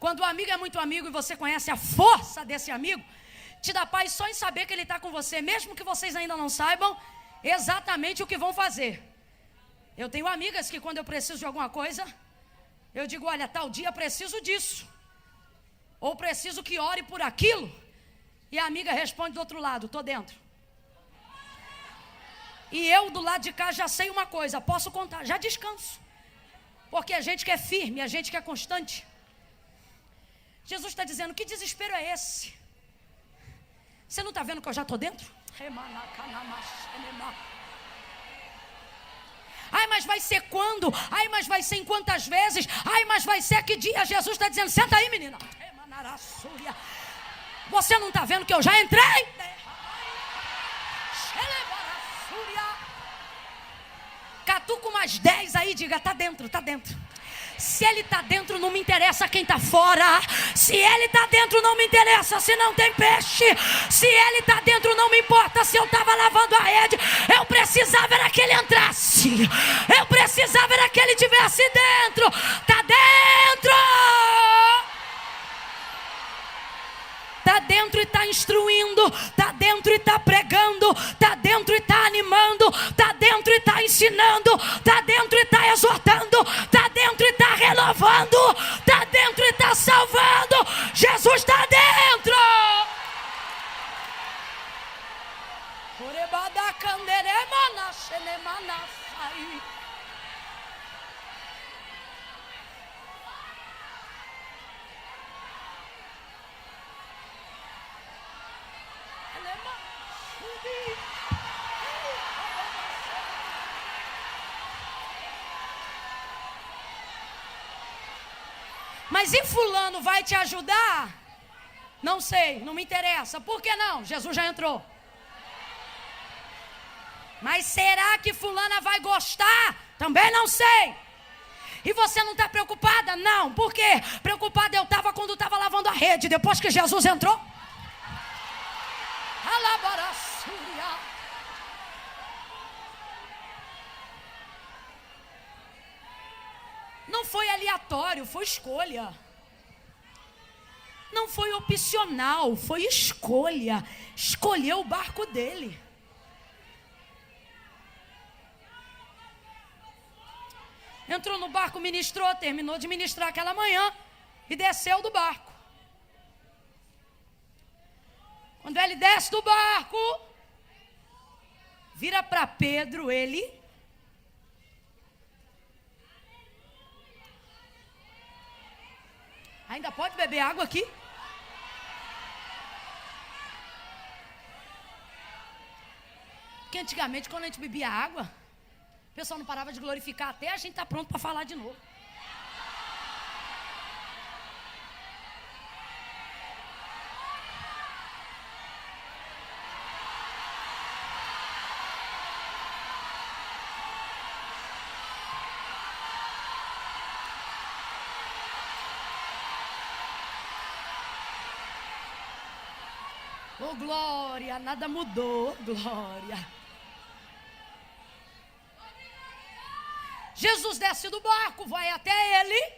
Quando o amigo é muito amigo e você conhece a força desse amigo, te dá paz só em saber que ele está com você, mesmo que vocês ainda não saibam exatamente o que vão fazer. Eu tenho amigas que quando eu preciso de alguma coisa, eu digo, olha, tal dia preciso disso, ou preciso que ore por aquilo, e a amiga responde do outro lado, estou dentro. E eu do lado de cá já sei uma coisa, posso contar, já descanso, porque a gente que é firme, a gente que é constante. Jesus está dizendo, que desespero é esse? Você não está vendo que eu já estou dentro? Ai, mas vai ser quando? Ai, mas vai ser em quantas vezes? Ai, mas vai ser que dia? Jesus está dizendo, senta aí, menina. Você não está vendo que eu já entrei? Catuca mais 10 aí, diga, está dentro, está dentro. Se ele está dentro, não me interessa quem está fora. Se ele está dentro, não me interessa se não tem peixe. Se ele está dentro, não me importa se eu estava lavando a rede. Eu precisava era que ele entrasse. Eu precisava era que ele estivesse dentro. Está dentro. Está dentro e está instruindo. Está dentro e está pregando. Está dentro e está animando. Está dentro e está ensinando. Está dentro e está exortando. Está dentro e está renovando. Está dentro e está salvando. Jesus está dentro. Mas e fulano vai te ajudar? Não sei, não me interessa. Por que não? Jesus já entrou. Mas será que fulana vai gostar? Também não sei. E você não está preocupada? Não. Por quê? Preocupada eu estava quando estava lavando a rede. Depois que Jesus entrou. Não foi aleatório, foi escolha. Não foi opcional, foi escolha. Escolheu o barco dele. Entrou no barco, ministrou, terminou de ministrar aquela manhã e desceu do barco. Quando ele desce do barco, vira para Pedro, ele... Ainda pode beber água aqui? Porque antigamente, quando a gente bebia água, o pessoal não parava de glorificar até a gente estar pronto para falar de novo. Oh, glória, nada mudou, glória. Jesus desce do barco, vai até ele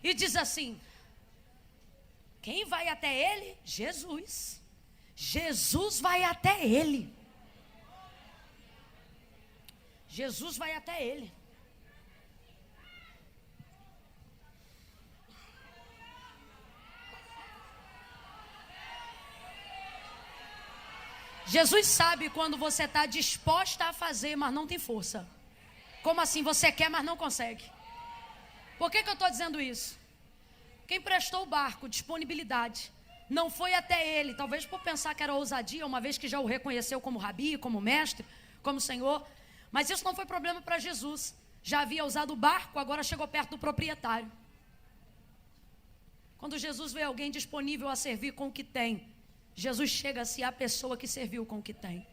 e diz assim: quem vai até ele? Jesus. Jesus vai até ele. Jesus vai até ele. Jesus sabe quando você está disposta a fazer, mas não tem força. Como assim? Você quer, mas não consegue. Por que eu estou dizendo isso? Quem prestou o barco, disponibilidade, não foi até ele, talvez por pensar que era ousadia, uma vez que já o reconheceu como rabi, como mestre, como senhor. Mas isso não foi problema para Jesus. Já havia usado o barco, agora chegou perto do proprietário. Quando Jesus vê alguém disponível a servir com o que tem, Jesus chega a ser a pessoa que serviu com o que tem.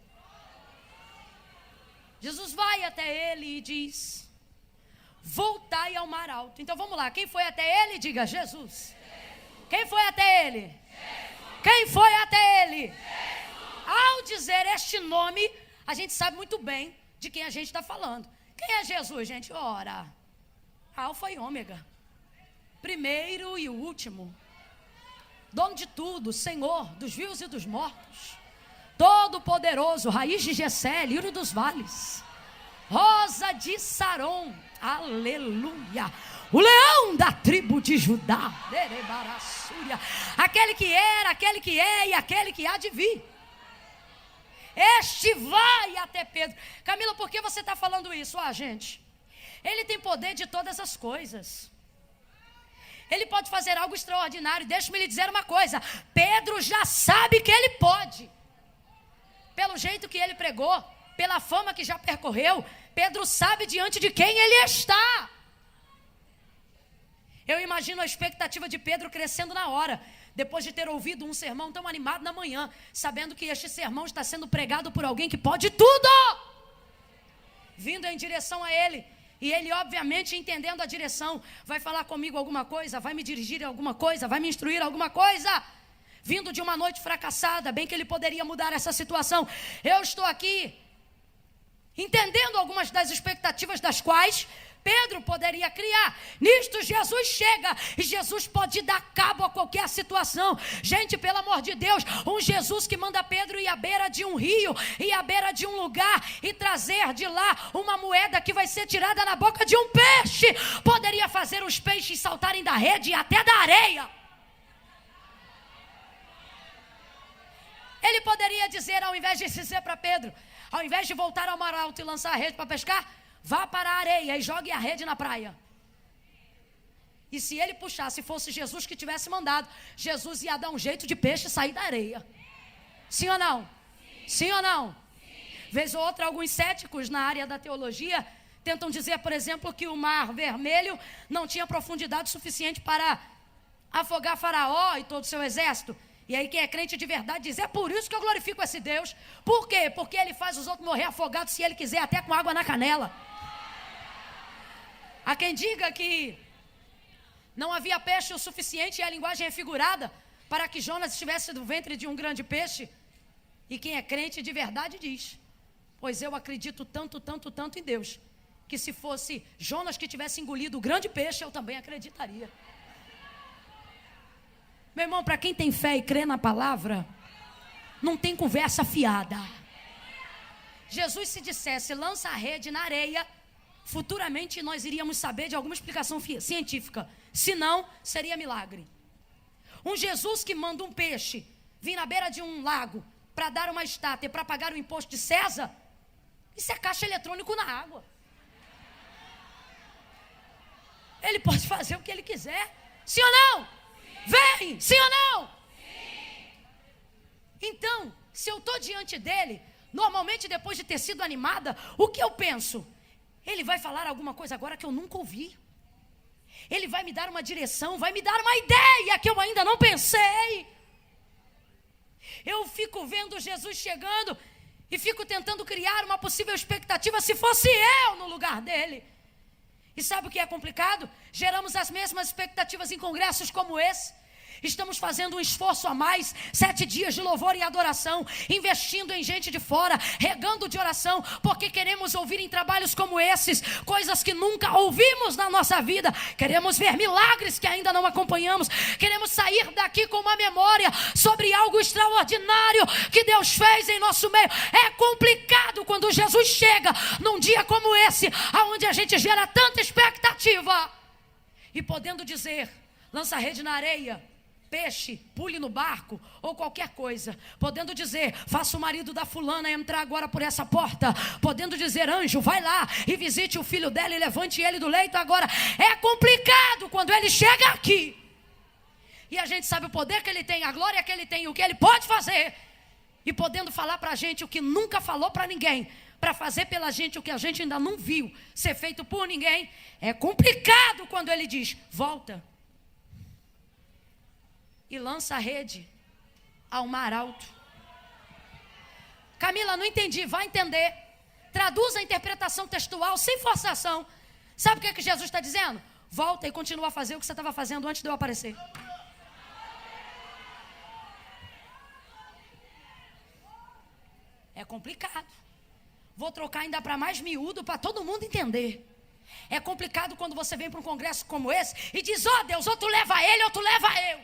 Jesus vai até ele e diz: voltai ao mar alto. Então vamos lá, quem foi até ele? Diga: Jesus. Quem foi até ele? Jesus. Quem foi até ele? Jesus. Ao dizer este nome, a gente sabe muito bem de quem a gente está falando. Quem é Jesus, gente? Ora, Alfa e Ômega, primeiro e o último, dono de tudo, Senhor dos vivos e dos mortos, Todo-Poderoso, raiz de Jessé, lírio dos vales, rosa de Saron, aleluia, o leão da tribo de Judá, aquele que era, aquele que é e aquele que há de vir. Este vai até Pedro. Camila, por que você está falando isso? Gente, ele tem poder de todas as coisas. Ele pode fazer algo extraordinário. Deixa-me lhe dizer uma coisa: Pedro já sabe que ele pode. Pelo jeito que ele pregou, pela fama que já percorreu, Pedro sabe diante de quem ele está. Eu imagino a expectativa de Pedro crescendo na hora, depois de ter ouvido um sermão tão animado na manhã, sabendo que este sermão está sendo pregado por alguém que pode tudo, vindo em direção a ele. E ele, obviamente, entendendo a direção, vai falar comigo alguma coisa, vai me dirigir alguma coisa, vai me instruir alguma coisa. Vindo de uma noite fracassada, bem que ele poderia mudar essa situação. Eu estou aqui entendendo algumas das expectativas das quais Pedro poderia criar. Nisto Jesus chega e Jesus pode dar cabo a qualquer situação. Gente, pelo amor de Deus, um Jesus que manda Pedro ir à beira de um rio, ir à beira de um lugar e trazer de lá uma moeda que vai ser tirada na boca de um peixe, poderia fazer os peixes saltarem da rede e até da areia. Ele poderia dizer, ao invés de dizer para Pedro, ao invés de voltar ao mar alto e lançar a rede para pescar, vá para a areia e jogue a rede na praia. E se ele puxasse, fosse Jesus que tivesse mandado, Jesus ia dar um jeito de peixe sair da areia. Sim ou não? Sim ou não? Vez ou outra, alguns céticos na área da teologia tentam dizer, por exemplo, que o mar vermelho não tinha profundidade suficiente para afogar Faraó e todo o seu exército. E aí quem é crente de verdade diz, é por isso que eu glorifico esse Deus. Por quê? Porque ele faz os outros morrer afogados se ele quiser, até com água na canela. Há quem diga que não havia peixe o suficiente, e a linguagem é figurada, para que Jonas estivesse no ventre de um grande peixe. E quem é crente de verdade diz, pois eu acredito tanto, tanto, tanto em Deus, que se fosse Jonas que tivesse engolido o grande peixe, eu também acreditaria. Meu irmão, para quem tem fé e crê na palavra, não tem conversa fiada. Jesus, se dissesse, lança a rede na areia, futuramente nós iríamos saber de alguma explicação científica. Se não, seria milagre. Um Jesus que manda um peixe vir na beira de um lago para dar uma estátua e para pagar o imposto de César, isso é caixa eletrônico na água. Ele pode fazer o que ele quiser. Sim ou não? Vem, sim ou não? Sim. Então, se eu estou diante dele, normalmente depois de ter sido animada, o que eu penso? Ele vai falar alguma coisa agora que eu nunca ouvi. Ele vai me dar uma direção, vai me dar uma ideia que eu ainda não pensei. Eu fico vendo Jesus chegando e fico tentando criar uma possível expectativa se fosse eu no lugar dele. E sabe o que é complicado? Geramos as mesmas expectativas em congressos como esse. Estamos fazendo um esforço a mais, 7 dias de louvor e adoração, investindo em gente de fora, regando de oração, porque queremos ouvir em trabalhos como esses, coisas que nunca ouvimos na nossa vida. Queremos ver milagres que ainda não acompanhamos. Queremos sair daqui com uma memória sobre algo extraordinário que Deus fez em nosso meio. É complicado quando Jesus chega num dia como esse, onde a gente gera tanta expectativa, e podendo dizer, lança a rede na areia, peixe, pule no barco, ou qualquer coisa, podendo dizer, faça o marido da fulana entrar agora por essa porta, podendo dizer, anjo, vai lá e visite o filho dela e levante ele do leito agora. É complicado quando ele chega aqui, e a gente sabe o poder que ele tem, a glória que ele tem, o que ele pode fazer, e podendo falar pra gente o que nunca falou pra ninguém, para fazer pela gente o que a gente ainda não viu ser feito por ninguém. É complicado quando ele diz, volta e lança a rede ao mar alto. Camila, não entendi. Vai entender. Traduza a interpretação textual sem forçação. Sabe o que Jesus está dizendo? Volta e continua a fazer o que você estava fazendo antes de eu aparecer. É complicado. Vou trocar ainda para mais miúdo, para todo mundo entender. É complicado quando você vem para um congresso como esse e diz: ó Deus, ou tu leva ele ou tu leva eu.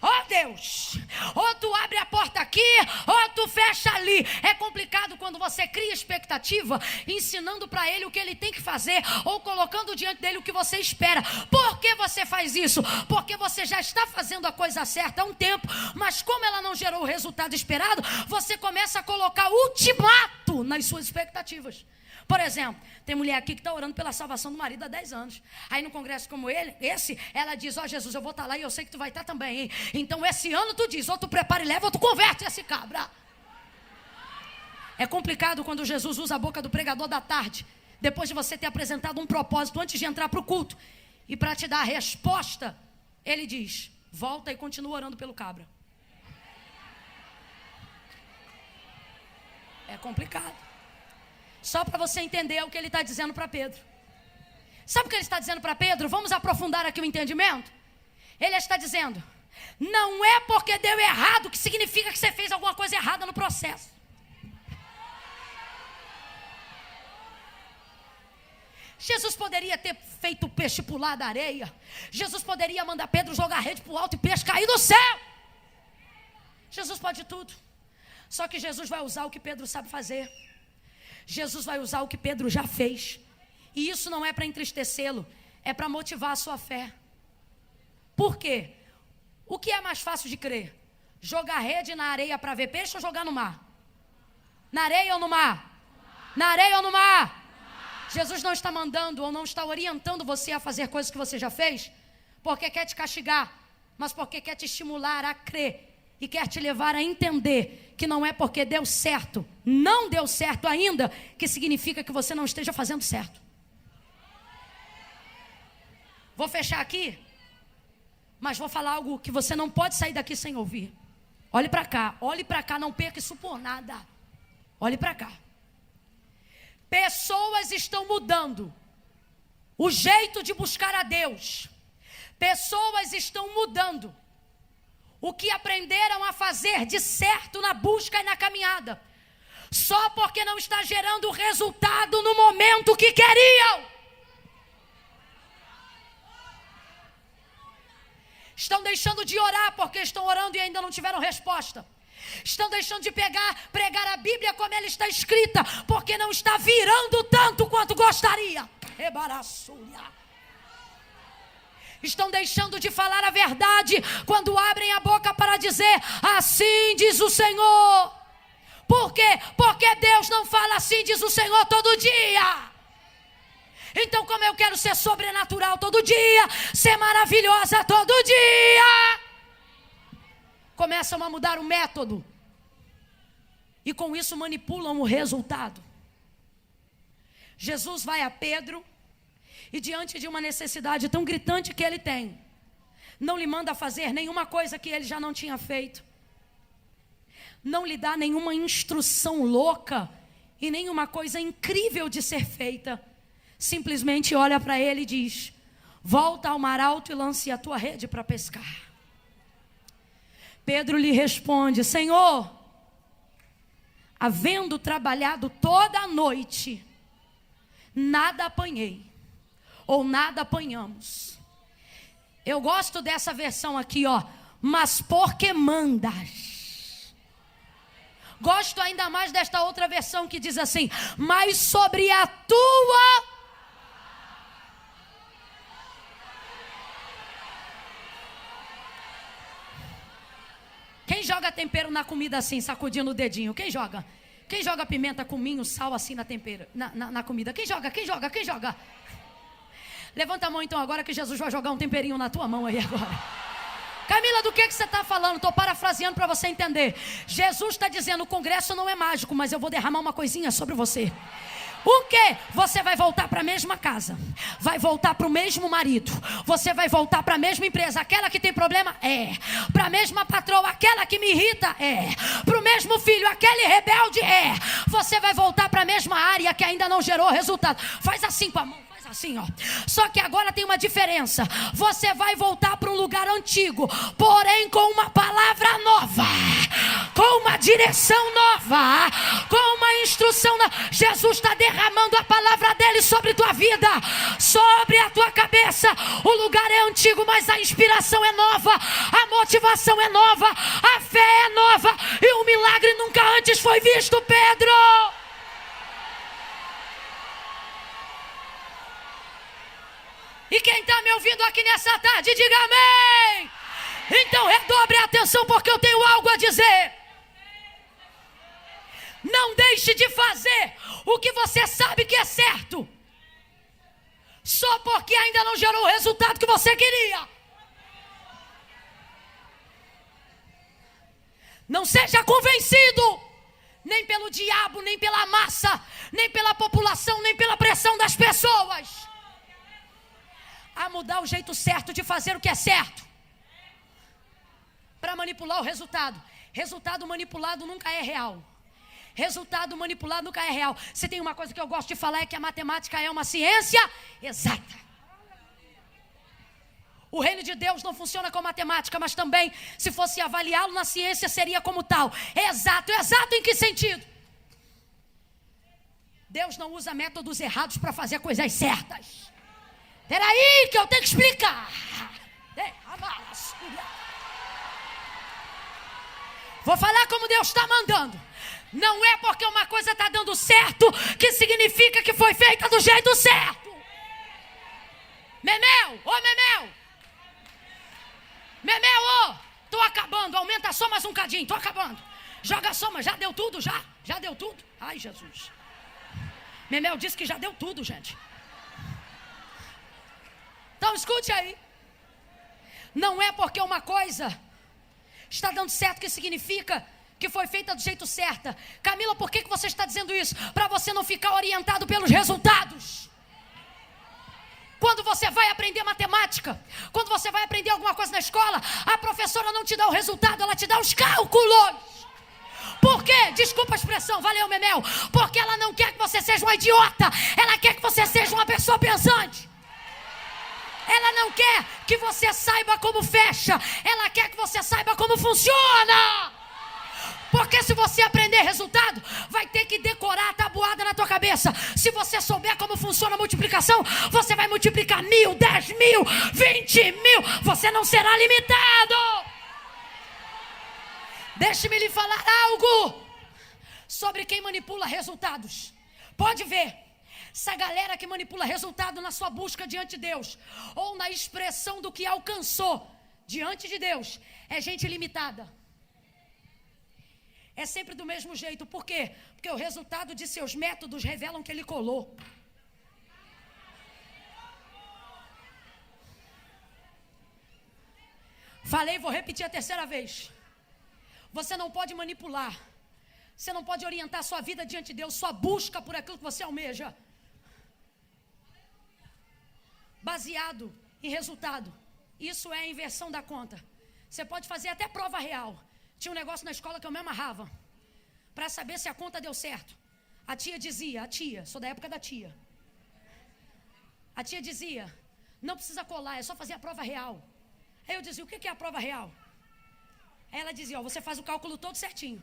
Ó Deus, ou tu abre a porta aqui, ou tu fecha ali. É complicado quando você cria expectativa, ensinando para ele o que ele tem que fazer, ou colocando diante dele o que você espera. Por que você faz isso? Porque você já está fazendo a coisa certa há um tempo, mas como ela não gerou o resultado esperado, você começa a colocar ultimato nas suas expectativas. Por exemplo, tem mulher aqui que está orando pela salvação do marido há 10 anos. Aí no congresso como esse, ela diz: ó Jesus, eu vou estar lá e eu sei que tu vai estar também, hein? Então esse ano tu diz, ou tu prepara e leva, ou tu converte esse cabra. É complicado quando Jesus usa a boca do pregador da tarde, depois de você ter apresentado um propósito antes de entrar para o culto, e para te dar a resposta, ele diz: volta e continua orando pelo cabra. É complicado. Só para você entender o que ele está dizendo para Pedro. Sabe o que ele está dizendo para Pedro? Vamos aprofundar aqui o entendimento. Ele está dizendo: não é porque deu errado que significa que você fez alguma coisa errada no processo. Jesus poderia ter feito o peixe pular da areia. Jesus poderia mandar Pedro jogar a rede para o alto e peixe cair do céu. Jesus pode tudo. Só que Jesus vai usar o que Pedro sabe fazer. Jesus vai usar o que Pedro já fez. E isso não é para entristecê-lo, é para motivar a sua fé. Por quê? O que é mais fácil de crer? Jogar rede na areia para ver peixe ou jogar no mar? Na areia ou no mar? Na areia ou no mar? Jesus não está mandando ou não está orientando você a fazer coisas que você já fez porque quer te castigar, mas porque quer te estimular a crer e quer te levar a entender que não é porque deu certo, não deu certo ainda, que significa que você não esteja fazendo certo. Vou fechar aqui, mas vou falar algo que você não pode sair daqui sem ouvir. Olhe para cá, não perca isso por nada. Olhe para cá. Pessoas estão mudando o jeito de buscar a Deus. Pessoas estão mudando o que aprenderam a fazer de certo na busca e na caminhada, só porque não está gerando o resultado no momento que queriam. Estão deixando de orar porque estão orando e ainda não tiveram resposta. Estão deixando de pregar a Bíblia como ela está escrita, porque não está virando tanto quanto gostaria. Estão deixando de falar a verdade quando abrem a boca para dizer: assim diz o Senhor. Por quê? Porque Deus não fala assim diz o Senhor todo dia. Então, como eu quero ser sobrenatural todo dia, ser maravilhosa todo dia, começam a mudar o método e com isso manipulam o resultado. Jesus vai a Pedro e diante de uma necessidade tão gritante que ele tem, não lhe manda fazer nenhuma coisa que ele já não tinha feito. Não lhe dá nenhuma instrução louca e nenhuma coisa incrível de ser feita. Simplesmente olha para ele e diz: volta ao mar alto e lance a tua rede para pescar. Pedro lhe responde: Senhor, havendo trabalhado toda a noite, nada apanhei, ou nada apanhamos. Eu gosto dessa versão aqui, ó. Mas porque mandas. Gosto ainda mais desta outra versão que diz assim: mas sobre a tua... Quem joga tempero na comida assim, sacudindo o dedinho? Quem joga? Quem joga pimenta, cominho, sal assim na tempera, na comida? Quem joga? Quem joga? Quem joga? Levanta a mão então agora que Jesus vai jogar um temperinho na tua mão aí agora. Camila, do que você está falando? Estou parafraseando para você entender. Jesus está dizendo: o congresso não é mágico, mas eu vou derramar uma coisinha sobre você. O quê? Você vai voltar para a mesma casa, vai voltar para o mesmo marido, você vai voltar para a mesma empresa, aquela que tem problema? É. Para a mesma patroa, aquela que me irrita? É. Para o mesmo filho, aquele rebelde? É. Você vai voltar para a mesma área que ainda não gerou resultado. Faz assim com a mão. Assim, ó. Só que agora tem uma diferença. Você vai voltar para um lugar antigo, porém com uma palavra nova, com uma direção nova, com uma instrução. Jesus está derramando a palavra dele sobre tua vida, sobre a tua cabeça. O lugar é antigo, mas a inspiração é nova, a motivação é nova, a fé é nova, e um milagre nunca antes foi visto, Pedro. E quem está me ouvindo aqui nessa tarde, diga amém. Então redobre a atenção, porque eu tenho algo a dizer. Não deixe de fazer o que você sabe que é certo, só porque ainda não gerou o resultado que você queria. Não seja convencido, nem pelo diabo, nem pela massa, nem pela população, nem pela pressão das pessoas, a mudar o jeito certo de fazer o que é certo, para manipular o resultado. Resultado manipulado nunca é real. Resultado manipulado nunca é real. Se tem uma coisa que eu gosto de falar, é que a matemática é uma ciência exata. O reino de Deus não funciona com matemática, mas também, se fosse avaliá-lo na ciência, seria como tal. É exato. Exato em que sentido? Deus não usa métodos errados para fazer coisas certas. Peraí que eu tenho que explicar. Vou falar como Deus está mandando. Não é porque uma coisa está dando certo que significa que foi feita do jeito certo. Memel, ô Memel. Memel, ô. Tô acabando, aumenta só mais um cadinho, tô acabando. Joga a soma, já deu tudo, já? Já deu tudo? Ai, Jesus. Memel disse que já deu tudo, gente. Então escute aí. Não é porque uma coisa está dando certo que significa que foi feita do jeito certo. Camila, por que você está dizendo isso? Para você não ficar orientado pelos resultados. Quando você vai aprender matemática, quando você vai aprender alguma coisa na escola, a professora não te dá o resultado, ela te dá os cálculos. Por quê? Desculpa a expressão, valeu, Memel. Porque ela não quer que você seja um idiota, ela quer que você seja uma pessoa pensante. Ela não quer que você saiba como fecha, ela quer que você saiba como funciona. Porque se você aprender resultado, vai ter que decorar a tabuada na tua cabeça. Se você souber como funciona a multiplicação, você vai multiplicar 1000, 10.000, 20.000. Você não será limitado. Deixe-me lhe falar algo sobre quem manipula resultados. Pode ver. Essa galera que manipula resultado na sua busca diante de Deus, ou na expressão do que alcançou diante de Deus, é gente limitada. É sempre do mesmo jeito. Por quê? Porque o resultado de seus métodos revelam que ele colou. Falei, vou repetir a terceira vez. Você não pode manipular. Você não pode orientar sua vida diante de Deus, sua busca por aquilo que você almeja, baseado em resultado. Isso é a inversão da conta. Você pode fazer até prova real. Tinha um negócio na escola que eu me amarrava para saber se a conta deu certo. A tia dizia, sou da época da tia. A tia dizia, não precisa colar, é só fazer a prova real. Aí eu dizia, o que é a prova real? Aí ela dizia, você faz o cálculo todo certinho.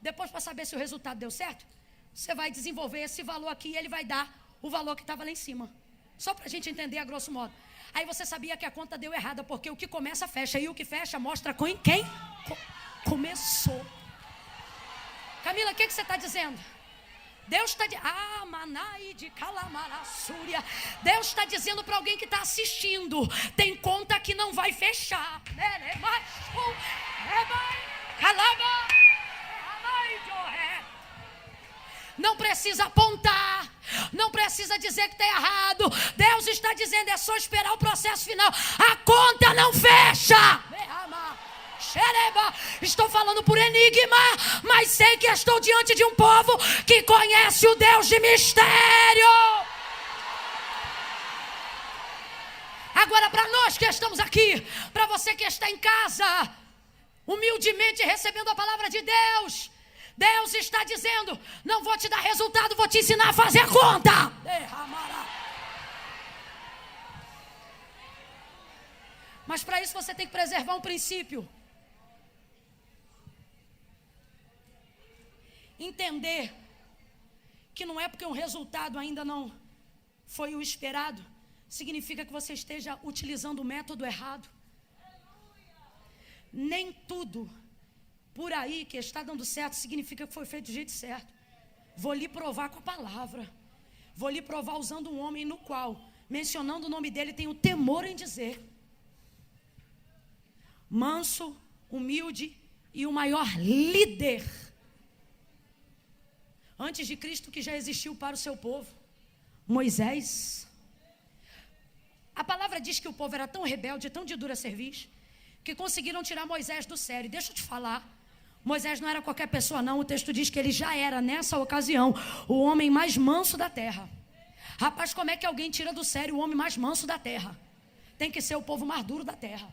Depois, para saber se o resultado deu certo, você vai desenvolver esse valor aqui e ele vai dar o valor que estava lá em cima. Só para a gente entender a grosso modo. Aí você sabia que a conta deu errada, porque o que começa, fecha. E o que fecha, mostra com quem começou. Camila, o que você está dizendo? Deus está dizendo, Manai de Calamarassúria. Deus está dizendo para alguém que está assistindo, tem conta que não vai fechar. Não precisa apontar, não precisa dizer que está errado. Deus está dizendo, é só esperar o processo final. A conta não fecha. Estou falando por enigma, mas sei que estou diante de um povo que conhece o Deus de mistério. Agora, para nós que estamos aqui, para você que está em casa, humildemente recebendo a palavra de Deus, Deus está dizendo, não vou te dar resultado, vou te ensinar a fazer a conta. Mas para isso você tem que preservar um princípio. Entender que não é porque um resultado ainda não foi o esperado, significa que você esteja utilizando o método errado. Nem tudo por aí que está dando certo significa que foi feito do jeito certo. Vou lhe provar com a palavra. Vou lhe provar usando um homem no qual, mencionando o nome dele, tenho temor em dizer. Manso, humilde e o maior líder antes de Cristo que já existiu para o seu povo, Moisés. A palavra diz que o povo era tão rebelde, tão de dura cerviz, que conseguiram tirar Moisés do sério. Deixa eu te falar, Moisés não era qualquer pessoa não. O texto diz que ele já era, nessa ocasião, o homem mais manso da terra. Rapaz, como é que alguém tira do sério o homem mais manso da terra? Tem que ser o povo mais duro da terra.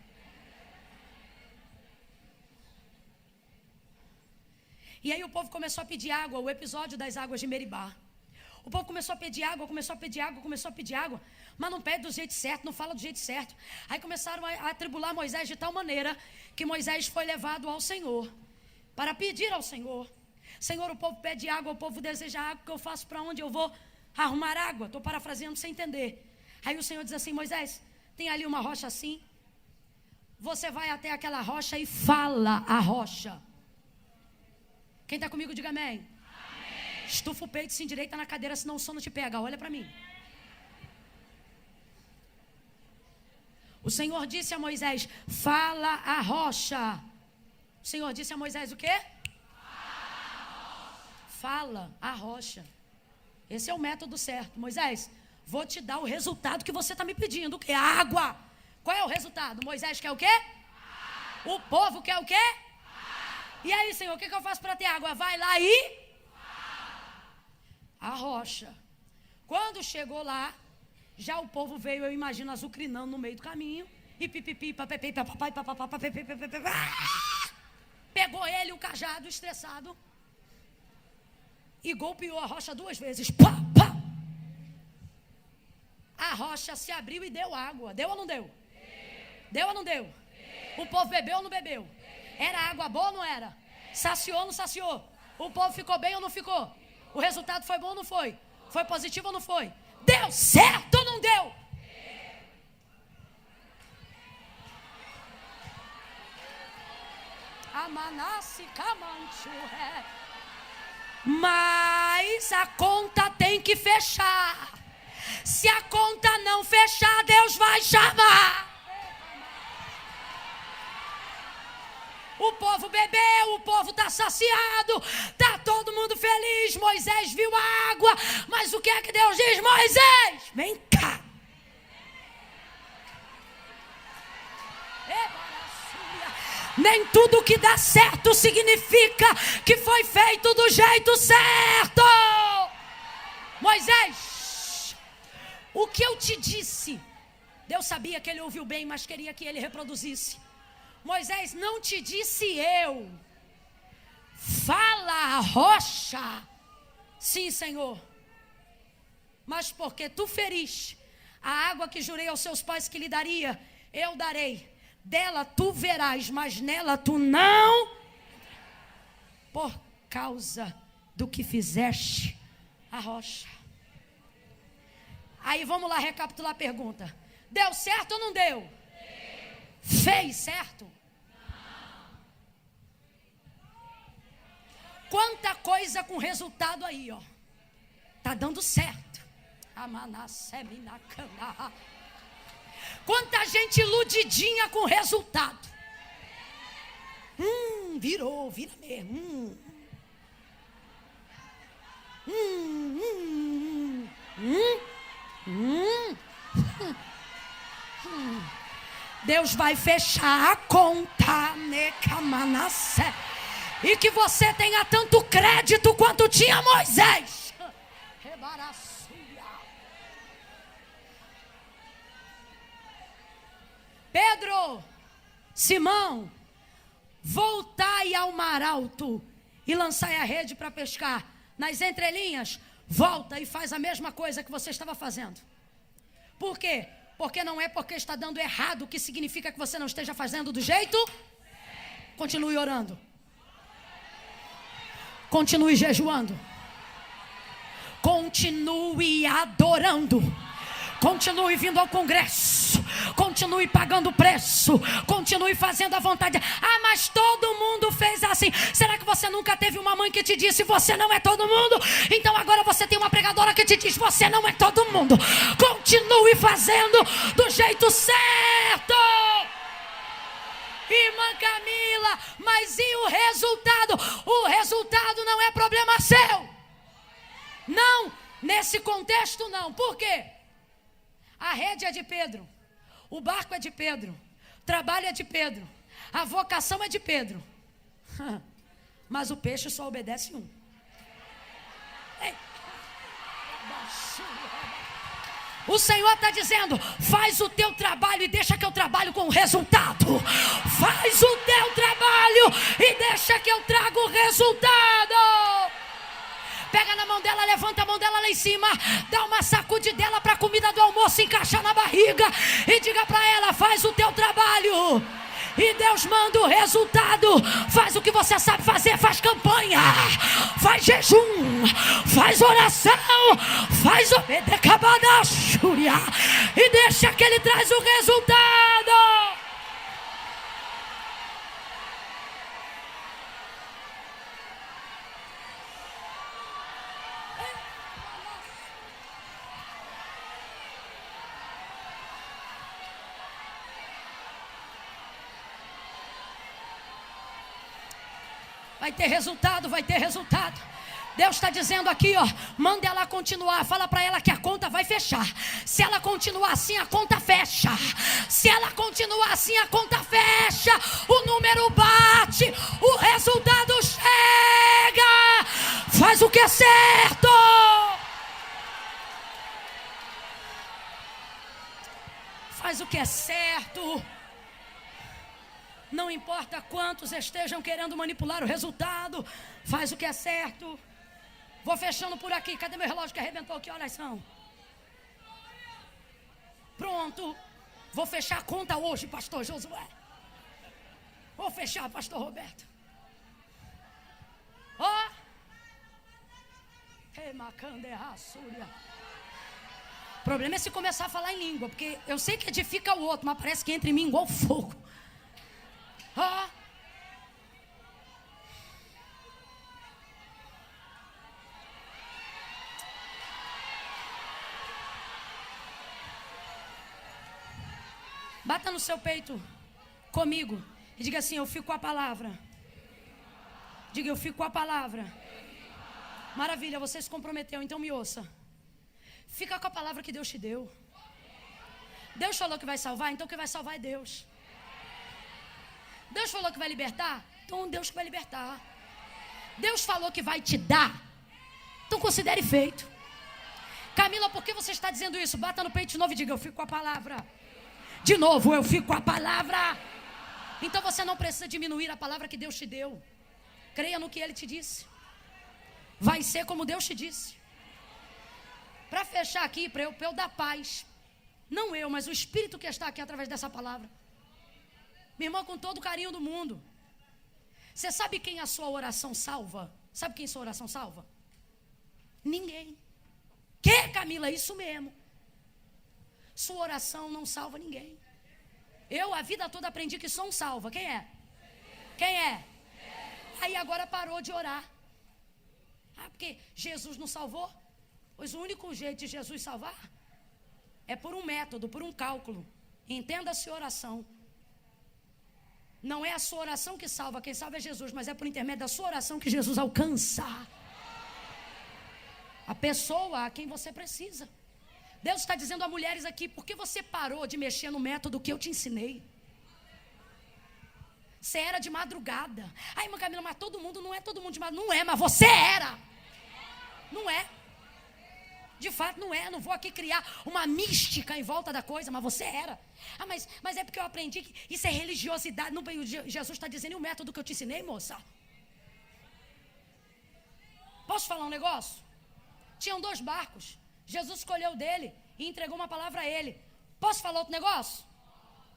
E aí o povo começou a pedir água, o episódio das águas de Meribá. O povo começou a pedir água, começou a pedir água, mas não pede do jeito certo, não fala do jeito certo. Aí começaram a atribular Moisés de tal maneira que Moisés foi levado ao Senhor, para pedir ao Senhor. Senhor, o povo pede água, o povo deseja água, o que eu faço? Para onde eu vou arrumar água? Estou parafraseando sem entender. Aí o Senhor diz assim: Moisés, tem ali uma rocha assim, você vai até aquela rocha e fala a rocha. Quem está comigo, diga amém. Amém. Estufa o peito e se endireita na cadeira, senão o sono te pega. Olha para mim. O Senhor disse a Moisés: fala a rocha. O Senhor disse a Moisés o quê? Fala a rocha. Esse é o método certo. Moisés, vou te dar o resultado que você está me pedindo. O quê? Água. Qual é o resultado? Moisés quer o quê? O povo quer o quê? E aí, Senhor, o que eu faço para ter água? Vai lá e a rocha. Quando chegou lá, já o povo veio, eu imagino, azucrinando no meio do caminho. E pipipi, papepi, papapai, papapá, pegou ele, o cajado, estressado, e golpeou a rocha 2 vezes. Pá, pá. A rocha se abriu e deu água. Deu ou não deu? Deu ou não deu? O povo bebeu ou não bebeu? Era água boa ou não era? Saciou ou não saciou? O povo ficou bem ou não ficou? O resultado foi bom ou não foi? Foi positivo ou não foi? Deu certo ou não deu? Mas a conta tem que fechar. Se a conta não fechar, Deus vai chamar. O povo bebeu, o povo está saciado, está todo mundo feliz. Moisés viu a água, mas o que é que Deus diz? Moisés, vem cá. Nem tudo que dá certo significa que foi feito do jeito certo. Moisés, o que eu te disse, Deus sabia que ele ouviu bem, mas queria que ele reproduzisse. Moisés, não te disse eu, fala a rocha. Sim, Senhor, mas porque tu feriste a água que jurei aos seus pais que lhe daria, eu darei. Dela tu verás, mas nela tu não, por causa do que fizeste a rocha. Aí vamos lá recapitular a pergunta. Deu certo ou não deu? Deu. Fez certo? Não. Quanta coisa com resultado aí, ó. Tá dando certo. Quanta gente iludidinha com resultado. Vira mesmo. Deus vai fechar a conta, e que você tenha tanto crédito quanto tinha Moisés. Pedro, Simão, voltai ao mar alto e lançai a rede para pescar. Nas entrelinhas, volta e faz a mesma coisa que você estava fazendo. Por quê? Porque não é porque está dando errado que significa que você não esteja fazendo do jeito. Continue orando. Continue jejuando. Continue adorando. Continue vindo ao congresso. Continue pagando preço. Continue fazendo a vontade. Ah, mas todo mundo fez assim. Será que você nunca teve uma mãe que te disse: você não é todo mundo? Então agora você tem uma pregadora que te diz: você não é todo mundo. Continue fazendo do jeito certo. Irmã Camila, mas e o resultado? O resultado não é problema seu. Não, nesse contexto não. Por quê? A rede é de Pedro, o barco é de Pedro, o trabalho é de Pedro, a vocação é de Pedro. Mas o peixe só obedece um. Ei. O Senhor está dizendo: faz o teu trabalho e deixa que eu trabalho com o resultado. Faz o teu trabalho e deixa que eu trago o resultado. Pega na mão dela, levanta a mão dela lá em cima, dá uma sacudidela para a comida do almoço encaixar na barriga e diga para ela: faz o teu trabalho e Deus manda o resultado. Faz o que você sabe fazer, faz campanha, faz jejum, faz oração, faz obedecabadachúria e deixa que ele traz o resultado. Vai ter resultado, vai ter resultado. Deus está dizendo aqui, ó, manda ela continuar. Fala para ela que a conta vai fechar. Se ela continuar assim, a conta fecha. Se ela continuar assim, a conta fecha. O número bate, o resultado chega. Faz o que é certo. Faz o que é certo. Não importa quantos estejam querendo manipular o resultado, faz o que é certo. Vou fechando por aqui. Cadê meu relógio que arrebentou? Que horas são? Pronto. Vou fechar a conta hoje, pastor Josué. Vou fechar, pastor Roberto. Ó. O problema é se começar a falar em língua, porque eu sei que edifica o outro, mas parece que entra em mim igual fogo. Ó. Bata no seu peito comigo e diga assim: eu fico com a palavra. Diga: eu fico com a palavra. Maravilha, você se comprometeu, então me ouça. Fica com a palavra que Deus te deu. Deus falou que vai salvar, então quem vai salvar é Deus. Deus falou que vai libertar, então Deus que vai libertar. Deus falou que vai te dar, então considere feito. Camila, por que você está dizendo isso? Bata no peito de novo e diga: eu fico com a palavra. De novo: eu fico com a palavra. Então você não precisa diminuir a palavra que Deus te deu. Creia no que Ele te disse. Vai ser como Deus te disse. Para fechar aqui, para eu dar paz, não eu, mas o Espírito que está aqui através dessa palavra. Minha irmã, com todo o carinho do mundo, você sabe quem a sua oração salva? Sabe quem sua oração salva? Ninguém. Que, Camila? Isso mesmo. Sua oração não salva ninguém. Eu a vida toda aprendi que só um salva. Quem é? Quem é? Aí agora parou de orar. Ah, porque Jesus não salvou? Pois o único jeito de Jesus salvar é por um método, por um cálculo. Entenda-se oração. Não é a sua oração que salva, quem salva é Jesus, mas é por intermédio da sua oração que Jesus alcança a pessoa a quem você precisa. Deus está dizendo a mulheres aqui: por que você parou de mexer no método que eu te ensinei? Você era de madrugada. Ai, irmã Camila, mas todo mundo não é todo mundo de madrugada. Não é, mas você era. Não é. De fato não é, não vou aqui criar uma mística em volta da coisa, mas você era. Ah, mas é porque eu aprendi que isso é religiosidade. Não, Jesus está dizendo: e o método que eu te ensinei, moça? Posso falar um negócio? Tinham 2 barcos. Jesus escolheu dele e entregou uma palavra a ele. Posso falar outro negócio?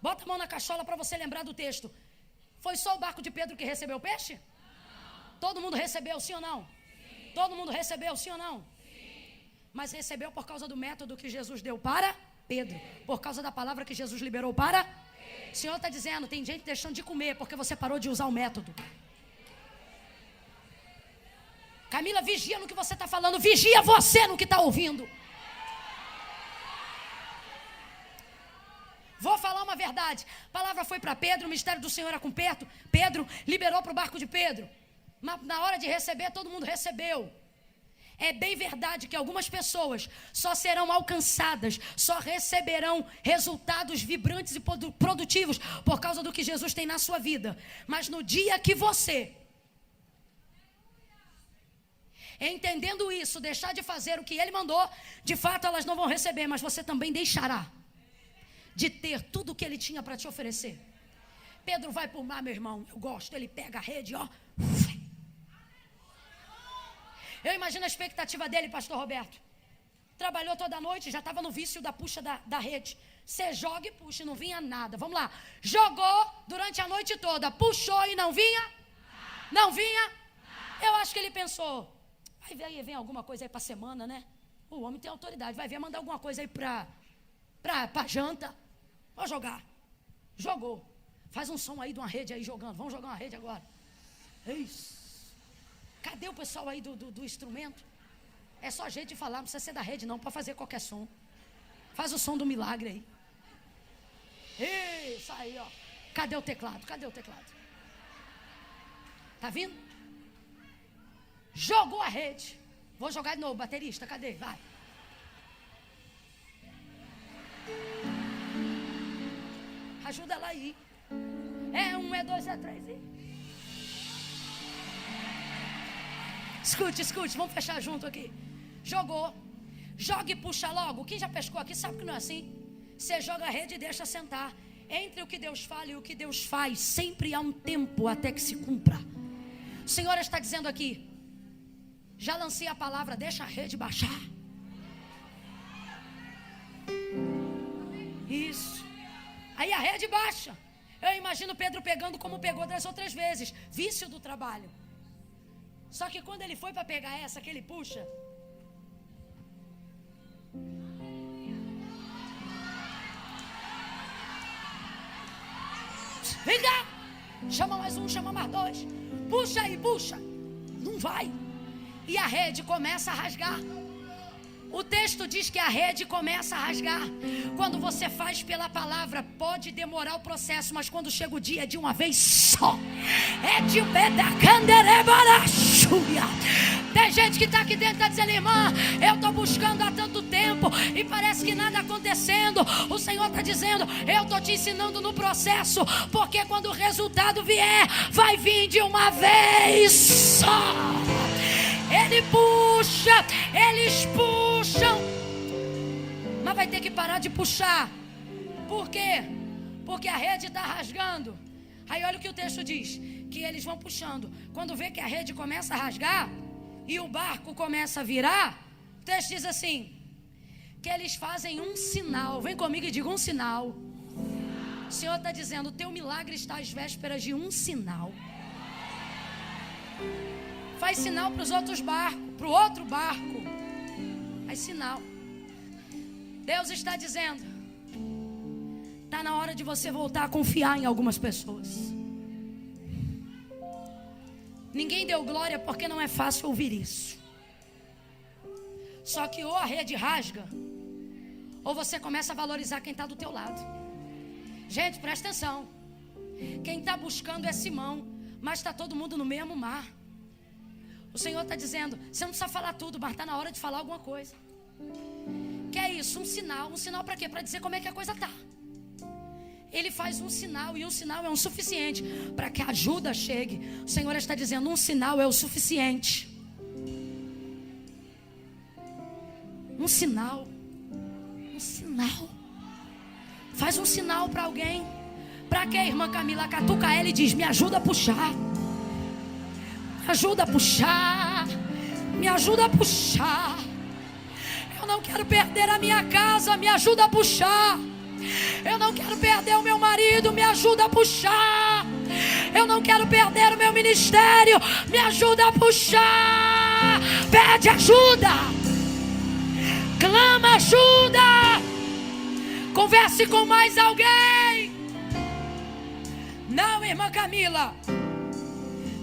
Bota a mão na cachola para você lembrar do texto. Foi só o barco de Pedro que recebeu o peixe? Não. Todo mundo recebeu, sim ou não? Sim. Todo mundo recebeu, sim ou não? Sim. Mas recebeu por causa do método que Jesus deu para Pedro. Por causa da palavra que Jesus liberou para o Senhor está dizendo, tem gente deixando de comer porque você parou de usar o método. Camila, vigia no que você está falando. Vigia você no que está ouvindo. Vou falar uma verdade. A palavra foi para Pedro, o mistério do Senhor era com Pedro. Pedro liberou para o barco de Pedro. Mas na hora de receber, todo mundo recebeu. É bem verdade que algumas pessoas só serão alcançadas, só receberão resultados vibrantes e produtivos por causa do que Jesus tem na sua vida. Mas no dia que você, entendendo isso, deixar de fazer o que Ele mandou, de fato elas não vão receber, mas você também deixará de ter tudo o que Ele tinha para te oferecer. Pedro vai para o mar, meu irmão, eu gosto, ele pega a rede, ó. Eu imagino a expectativa dele, pastor Roberto. Trabalhou toda a noite, já estava no vício da puxa da rede. Você joga e puxa e não vinha nada. Vamos lá. Jogou durante a noite toda, puxou e não vinha? Não vinha? Eu acho que ele pensou, vai vem alguma coisa aí para a semana, né? O homem tem autoridade, vai vir mandar alguma coisa aí para janta. Vou jogar. Jogou. Faz um som aí de uma rede aí jogando. Vamos jogar uma rede agora. É isso. Cadê o pessoal aí do instrumento? É só jeito de falar, não precisa ser da rede não, para fazer qualquer som. Faz o som do milagre aí. Isso aí, ó. Cadê o teclado? Cadê o teclado? Tá vindo? Jogou a rede. Vou jogar de novo, baterista, cadê? Vai. Ajuda ela aí. É 1, é 2, é 3 e... Escute, vamos fechar junto aqui. Jogou. Joga e puxa logo. Quem já pescou aqui sabe que não é assim. Você joga a rede e deixa sentar. Entre o que Deus fala e o que Deus faz, sempre há um tempo até que se cumpra. O Senhor está dizendo aqui, já lancei a palavra, deixa a rede baixar. Isso. Aí a rede baixa. Eu imagino Pedro pegando como pegou das outras vezes. Vício do trabalho. Só que quando ele foi para pegar essa que ele puxa, vem cá, chama mais um, chama mais dois, puxa aí, puxa, não vai, e a rede começa a rasgar. O texto diz que a rede começa a rasgar. Quando você faz pela palavra, pode demorar o processo, mas quando chega o dia, é de uma vez só. É de bedacanderebarachuia. Tem gente que está aqui dentro e está dizendo, irmã, eu estou buscando há tanto tempo e parece que nada acontecendo. O Senhor está dizendo, eu estou te ensinando no processo, porque quando o resultado vier, vai vir de uma vez só. Ele puxa, eles puxam, mas vai ter que parar de puxar. Por quê? Porque a rede está rasgando. Aí olha o que o texto diz, que eles vão puxando. Quando vê que a rede começa a rasgar e o barco começa a virar, o texto diz assim, que eles fazem um sinal. Vem comigo e diga um sinal. O Senhor está dizendo, o teu milagre está às vésperas de um sinal. Faz sinal para os outros barcos, para o outro barco. Faz sinal. Deus está dizendo, está na hora de você voltar a confiar em algumas pessoas. Ninguém deu glória porque não é fácil ouvir isso. Só que ou a rede rasga, ou você começa a valorizar quem está do teu lado. Gente, presta atenção. Quem está buscando é Simão, mas está todo mundo no mesmo mar. O Senhor está dizendo, você não precisa falar tudo, mas está na hora de falar alguma coisa. Que é isso, um sinal para quê? Para dizer como é que a coisa está. Ele faz um sinal, e um sinal é o suficiente para que a ajuda chegue. O Senhor está dizendo, um sinal é o suficiente. Um sinal. Faz um sinal para alguém. Para quê, irmã Camila? Catuca ela e diz, me ajuda a puxar. Me ajuda a puxar. Me ajuda a puxar. Eu não quero perder a minha casa, me ajuda a puxar. Eu não quero perder o meu marido, me ajuda a puxar. Eu não quero perder o meu ministério, me ajuda a puxar. Pede ajuda. Clama ajuda. Converse com mais alguém. Não, irmã Camila.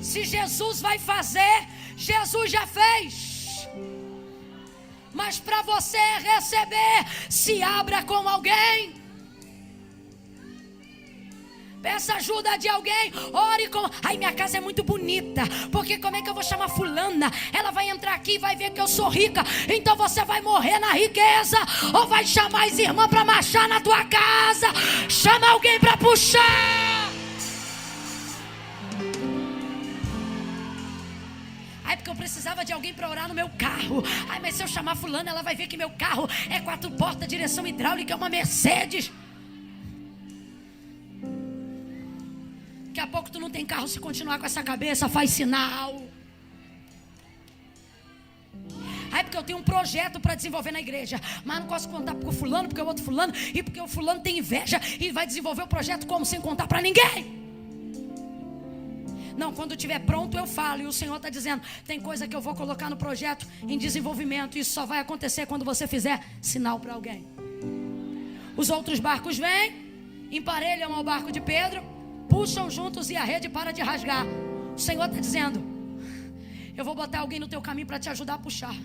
Se Jesus vai fazer, Jesus já fez. Mas para você receber, se abra com alguém. Peça ajuda de alguém. Ore com... Ai, minha casa é muito bonita. Porque como é que eu vou chamar fulana? Ela vai entrar aqui e vai ver que eu sou rica. Então você vai morrer na riqueza. Ou vai chamar as irmãs para marchar na tua casa. Chama alguém para puxar. Ai, porque eu precisava de alguém para orar no meu carro. Ai, mas se eu chamar fulana, ela vai ver que meu carro é 4 portas, direção hidráulica, é uma Mercedes. Daqui a pouco tu não tem carro. Se continuar com essa cabeça, faz sinal. Aí porque eu tenho um projeto para desenvolver na igreja, mas não posso contar porque o fulano, porque o outro fulano, e porque o fulano tem inveja e vai desenvolver o projeto como? Sem contar para ninguém. Não, quando estiver pronto eu falo. E o Senhor está dizendo, tem coisa que eu vou colocar no projeto em desenvolvimento. Isso só vai acontecer quando você fizer sinal para alguém. Os outros barcos vêm, emparelham ao barco de Pedro, puxam juntos e a rede para de rasgar. O Senhor está dizendo, eu vou botar alguém no teu caminho para te ajudar a puxar.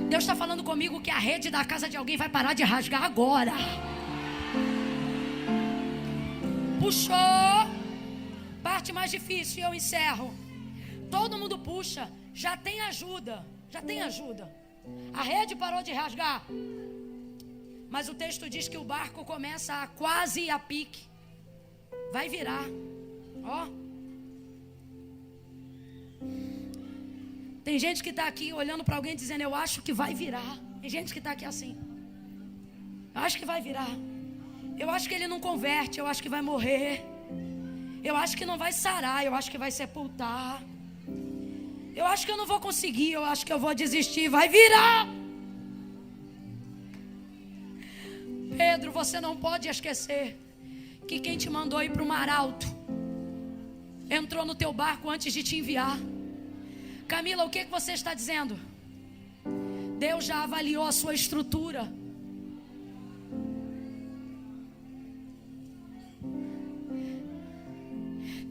Deus está falando comigo que a rede da casa de alguém vai parar de rasgar agora. Puxou. Parte mais difícil e eu encerro. Todo mundo puxa. Já tem ajuda. Já tem ajuda. A rede parou de rasgar. Mas o texto diz que o barco começa a quase ir a pique. Vai virar. Ó. Tem gente que está aqui olhando para alguém dizendo, eu acho que vai virar. Tem gente que está aqui assim. Eu acho que vai virar. Eu acho que ele não converte. Eu acho que vai morrer. Eu acho que não vai sarar. Eu acho que vai sepultar. Eu acho que eu não vou conseguir. Eu acho que eu vou desistir. Vai virar. Pedro, você não pode esquecer que quem te mandou ir para o mar alto entrou no teu barco antes de te enviar. Camila, o que você está dizendo? Deus já avaliou a sua estrutura.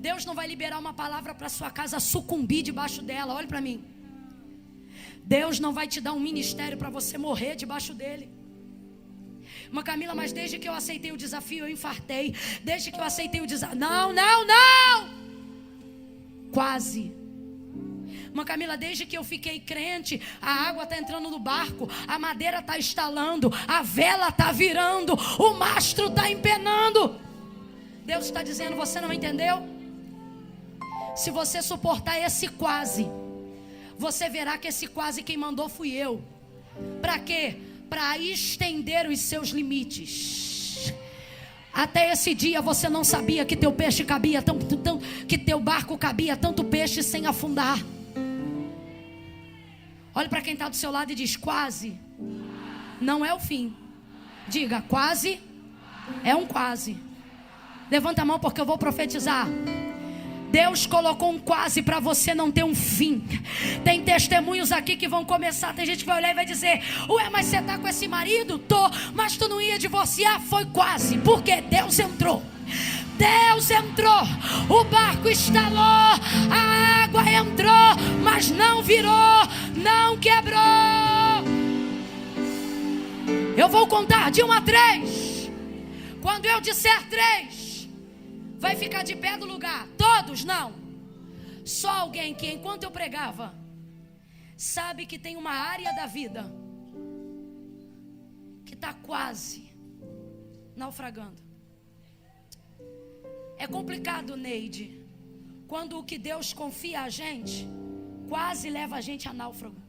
Deus não vai liberar uma palavra para sua casa sucumbir debaixo dela. Olhe para mim. Deus não vai te dar um ministério para você morrer debaixo dele. Mas Camila, mas desde que eu aceitei o desafio eu infartei. Desde que eu aceitei o desafio... Não. Quase. Mas Camila, desde que eu fiquei crente, a água está entrando no barco, a madeira está estalando, a vela está virando, o mastro está empenando. Deus está dizendo, você não entendeu? Se você suportar esse quase, você verá que esse quase quem mandou fui eu. Para quê? Para estender os seus limites. Até esse dia você não sabia que teu peixe cabia que teu barco cabia tanto peixe sem afundar. Olha para quem está do seu lado e diz, quase não é o fim. Diga, quase é um quase. Levanta a mão porque eu vou profetizar. Deus colocou um quase para você não ter um fim. Tem testemunhos aqui que vão começar. Tem gente que vai olhar e vai dizer, ué, mas você está com esse marido? Tô, mas tu não ia divorciar? Foi quase, porque Deus entrou. Deus entrou, o barco estalou, a água entrou, mas não virou, não quebrou. Eu vou contar de 1 a 3. Quando eu disser 3, vai ficar de pé do lugar. Todos não. Só alguém que enquanto eu pregava sabe que tem uma área da vida que está quase naufragando. É complicado, Neide, quando o que Deus confia a gente quase leva a gente a náufrago.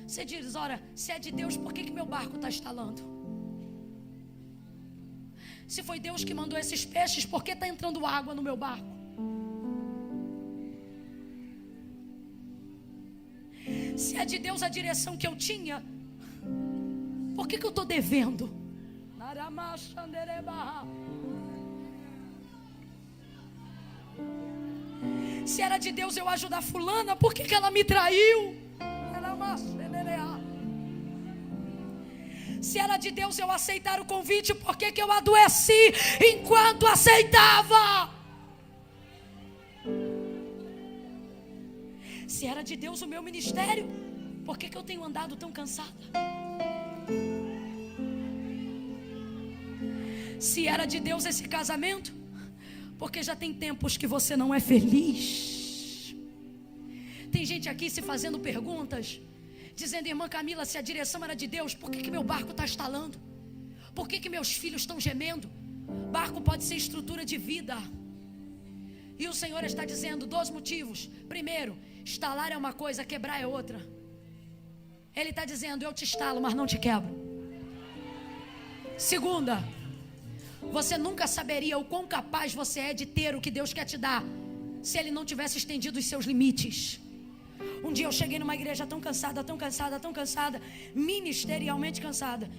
Você diz, ora, se é de Deus, por que meu barco está estalando? Se foi Deus que mandou esses peixes, por que está entrando água no meu barco? Se é de Deus a direção que eu tinha, por que eu estou devendo? Se era de Deus eu ajudar fulana, por que ela me traiu? Se era de Deus eu aceitar o convite, por que eu adoeci enquanto aceitava? Se era de Deus o meu ministério, por que eu tenho andado tão cansada? Se era de Deus esse casamento, porque já tem tempos que você não é feliz. Tem gente aqui se fazendo perguntas, dizendo: irmã Camila, se a direção era de Deus, por que meu barco está estalando? Por que meus filhos estão gemendo? Barco pode ser estrutura de vida. E o Senhor está dizendo 2 motivos. Primeiro, estalar é uma coisa, quebrar é outra. Ele está dizendo: eu te estalo, mas não te quebro. Segunda, você nunca saberia o quão capaz você é de ter o que Deus quer te dar, se Ele não tivesse estendido os seus limites. Um dia eu cheguei numa igreja tão cansada, ministerialmente cansada,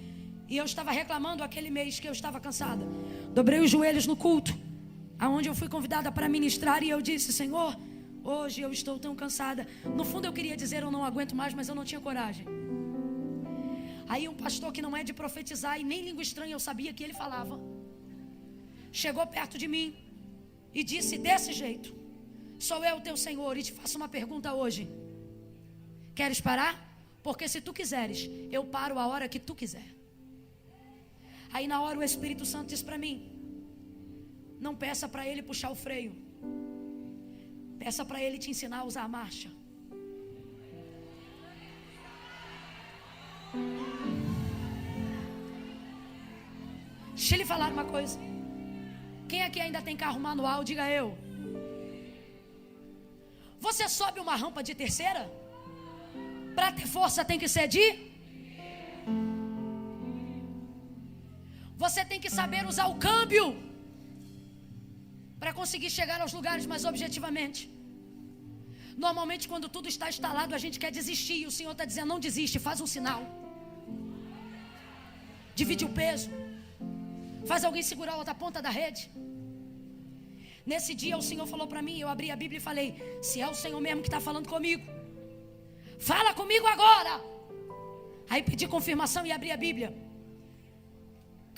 e eu estava reclamando aquele mês que eu estava cansada. Dobrei os joelhos no culto, aonde eu fui convidada para ministrar, e eu disse: Senhor, hoje eu estou tão cansada. No fundo eu queria dizer: eu não aguento mais, mas eu não tinha coragem. Aí um pastor que não é de profetizar e nem língua estranha eu sabia que ele falava, chegou perto de mim e disse desse jeito: sou eu teu Senhor e te faço uma pergunta hoje. Queres parar? Porque se tu quiseres, eu paro a hora que tu quiser. Aí na hora o Espírito Santo disse para mim: não peça para ele puxar o freio, peça para ele te ensinar a usar a marcha. Deixa ele falar uma coisa. Quem aqui ainda tem carro manual, diga eu. Você sobe uma rampa de terceira? Para ter força tem que ser de? Você tem que saber usar o câmbio para conseguir chegar aos lugares mais objetivamente. Normalmente quando tudo está instalado, a gente quer desistir, e o Senhor está dizendo: não desiste, faz um sinal, divide o peso, faz alguém segurar a outra ponta da rede. Nesse dia o Senhor falou para mim, eu abri a Bíblia e falei: se é o Senhor mesmo que está falando comigo, fala comigo agora. Aí pedi confirmação e abri a Bíblia.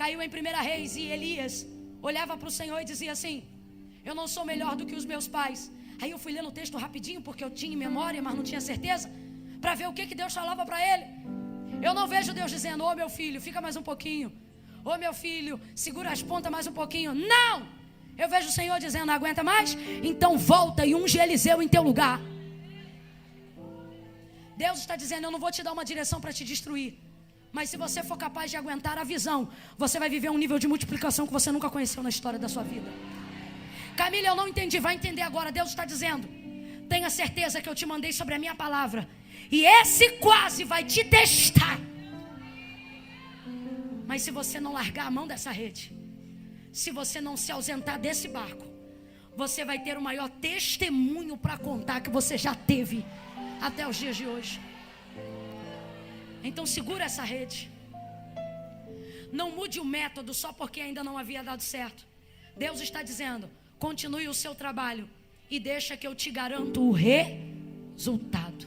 Caiu em 1 Reis, e Elias olhava para o Senhor e dizia assim: eu não sou melhor do que os meus pais. Aí eu fui lendo o texto rapidinho, porque eu tinha memória, mas não tinha certeza, para ver o que Deus falava para ele. Eu não vejo Deus dizendo: ô meu filho, fica mais um pouquinho, ô meu filho, segura as pontas mais um pouquinho. Não! Eu vejo o Senhor dizendo: não aguenta mais? Então volta e unge Eliseu em teu lugar. Deus está dizendo: eu não vou te dar uma direção para te destruir, mas se você for capaz de aguentar a visão, você vai viver um nível de multiplicação que você nunca conheceu na história da sua vida. Camila, eu não entendi, vai entender agora. Deus está dizendo: tenha certeza que eu te mandei sobre a minha palavra, e esse quase vai te testar. Mas se você não largar a mão dessa rede, se você não se ausentar desse barco, você vai ter o maior testemunho para contar que você já teve até os dias de hoje. Então segura essa rede. Não mude o método só porque ainda não havia dado certo. Deus está dizendo: continue o seu trabalho e deixa que eu te garanto o resultado.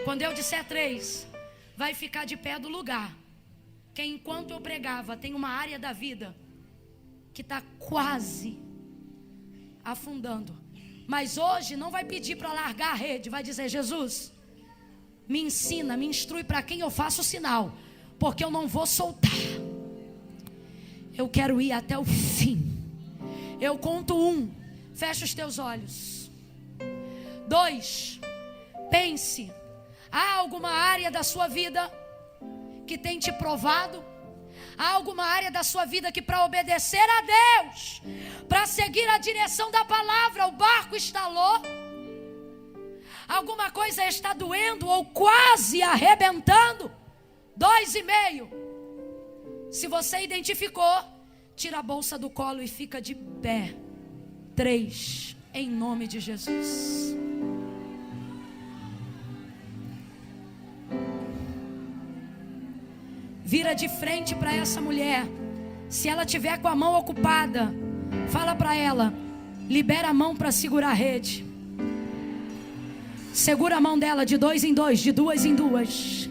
Quando eu disser 3, vai ficar de pé do lugar. Que enquanto eu pregava, tem uma área da vida que está quase afundando. Mas hoje não vai pedir para largar a rede, vai dizer: Jesus, me ensina, me instrui para quem eu faço o sinal, porque eu não vou soltar. Eu quero ir até o fim. Eu conto 1, fecha os teus olhos. 2, pense. Há alguma área da sua vida que tem te provado? Há alguma área da sua vida que, para obedecer a Deus, para seguir a direção da palavra, o barco estalou? Alguma coisa está doendo ou quase arrebentando? 2,5. Se você identificou, tira a bolsa do colo e fica de pé. 3, em nome de Jesus. Vira de frente para essa mulher. Se ela tiver com a mão ocupada, fala para ela: libera a mão para segurar a rede. Segura a mão dela de 2 em 2, de 2 em 2.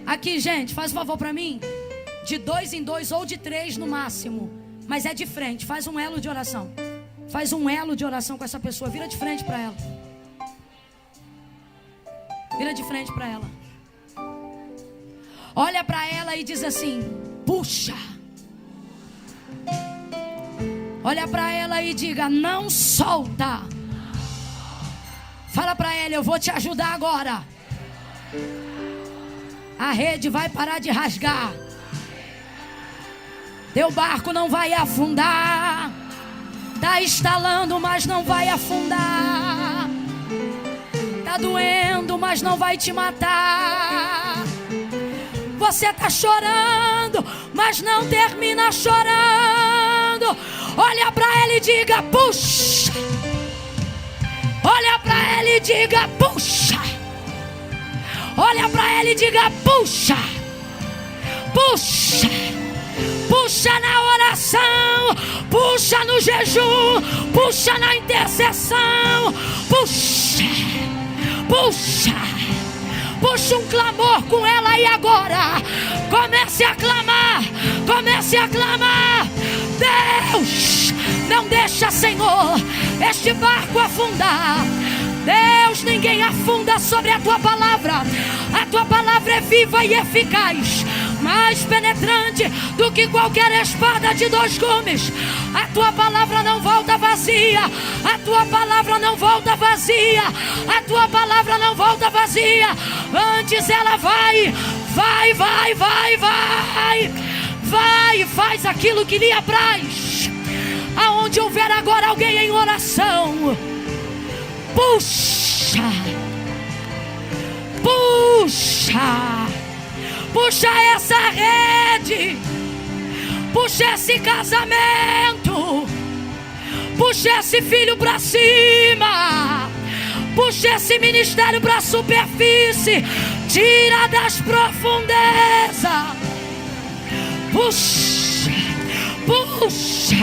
Aqui, gente, faz um favor pra mim. De 2 em 2 ou de 3 no máximo. Mas é de frente, faz um elo de oração. Faz um elo de oração com essa pessoa. Vira de frente pra ela. Vira de frente pra ela. Olha pra ela e diz assim: puxa. Olha pra ela e diga: não solta. Fala pra ela: eu vou te ajudar agora. A rede vai parar de rasgar. Teu barco não vai afundar. Tá estalando, mas não vai afundar. Tá doendo, mas não vai te matar. Você tá chorando, mas não termina chorando. Olha pra ela e diga: puxa. Olha pra ela e diga: puxa. Olha pra ela e diga: puxa. Puxa. Puxa na oração, puxa no jejum, puxa na intercessão. Puxa. Puxa. Puxa um clamor com ela aí agora. Comece a clamar. Comece a clamar. Deus, não deixa, Senhor, este barco afundar. Deus, ninguém afunda sobre a tua palavra. A tua palavra é viva e eficaz, mais penetrante do que qualquer espada de 2 gumes. A tua palavra não volta vazia. A tua palavra não volta vazia. A tua palavra não volta vazia. Antes ela vai, faz aquilo que lhe apraz. Aonde houver agora alguém em oração, puxa, puxa, puxa essa rede, puxa esse casamento, puxa esse filho pra cima, puxa esse ministério pra superfície, tira das profundezas, puxa, puxa,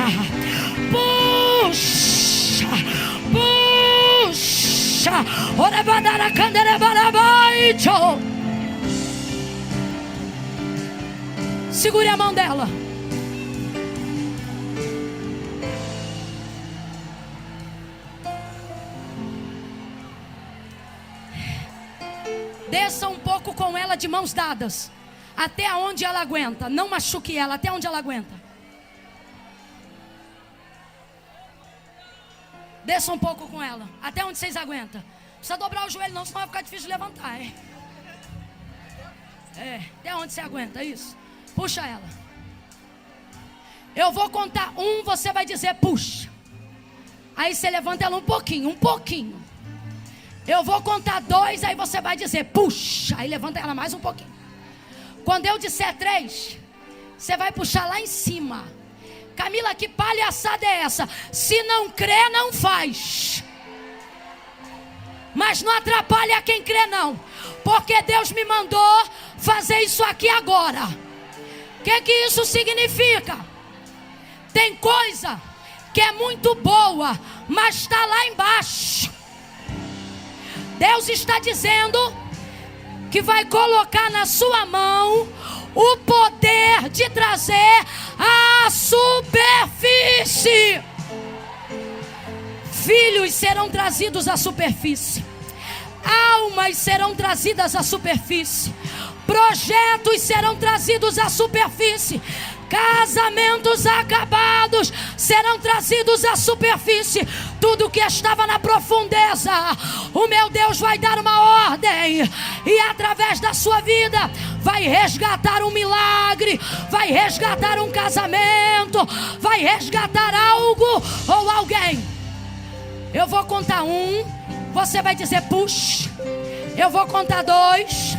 puxa, puxa, ora badara candere barabaito. Segure a mão dela. Desça um pouco com ela de mãos dadas, até onde ela aguenta. Não machuque ela, até onde ela aguenta. Desça um pouco com ela, até onde vocês aguentam. Não precisa dobrar o joelho não, senão vai ficar difícil de levantar, hein? Até onde você aguenta, isso. Puxa ela. Eu vou contar 1, você vai dizer puxa. Aí você levanta ela um pouquinho. Eu vou contar 2, aí você vai dizer puxa. Aí levanta ela mais um pouquinho. Quando eu disser 3, você vai puxar lá em cima. Camila, que palhaçada é essa? Se não crê, não faz. Mas não atrapalha quem crê não. Porque Deus me mandou fazer isso aqui agora. O que isso significa? Tem coisa que é muito boa, mas está lá embaixo. Deus está dizendo que vai colocar na sua mão o poder de trazer a superfície. Filhos serão trazidos à superfície. Almas serão trazidas à superfície. Projetos serão trazidos à superfície. Casamentos acabados serão trazidos à superfície. Tudo que estava na profundeza, o meu Deus vai dar uma ordem, e através da sua vida vai resgatar um milagre, vai resgatar um casamento, vai resgatar algo ou alguém. Eu vou contar 1, você vai dizer puxa. Eu vou contar 2,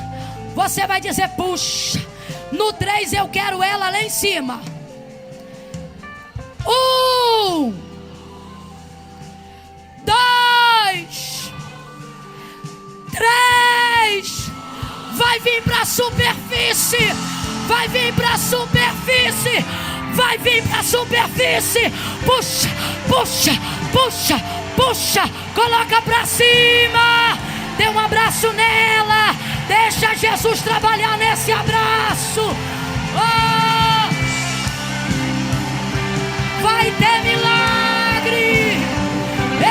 você vai dizer puxa. No 3 eu quero ela lá em cima. 1, 2, 3. Vai vir para a superfície. Vai vir para a superfície. Vai vir para a superfície. Puxa, puxa, puxa, puxa. Coloca para cima. Dê um abraço nela. Deixa Jesus trabalhar nesse abraço. Oh! Vai ter milagre.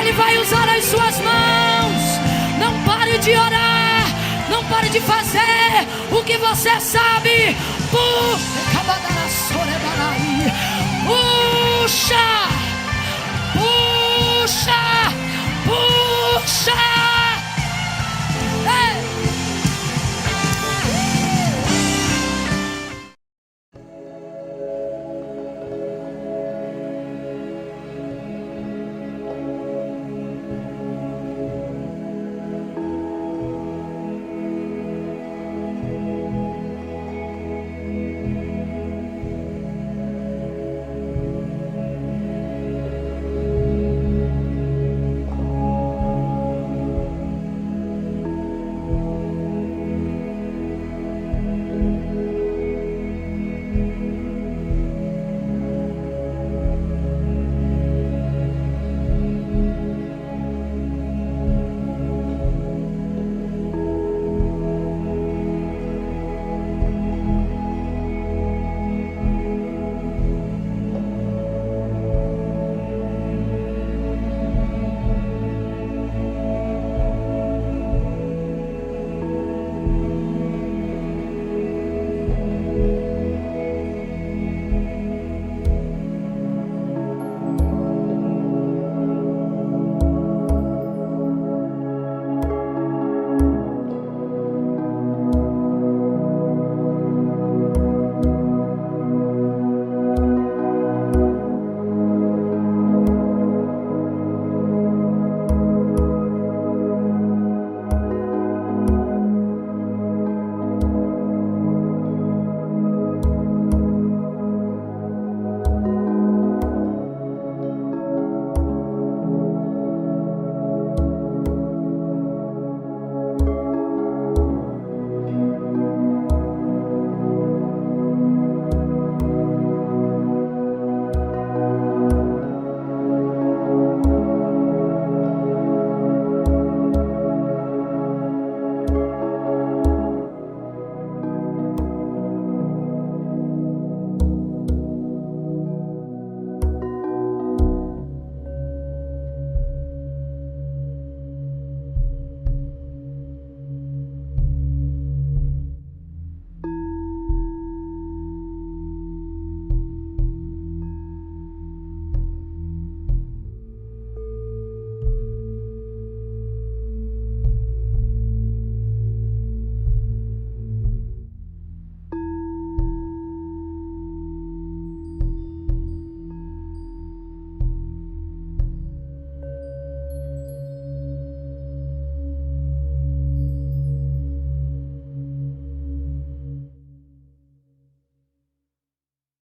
Ele vai usar as suas mãos. Não pare de orar. Não pare de fazer o que você sabe. Puxa.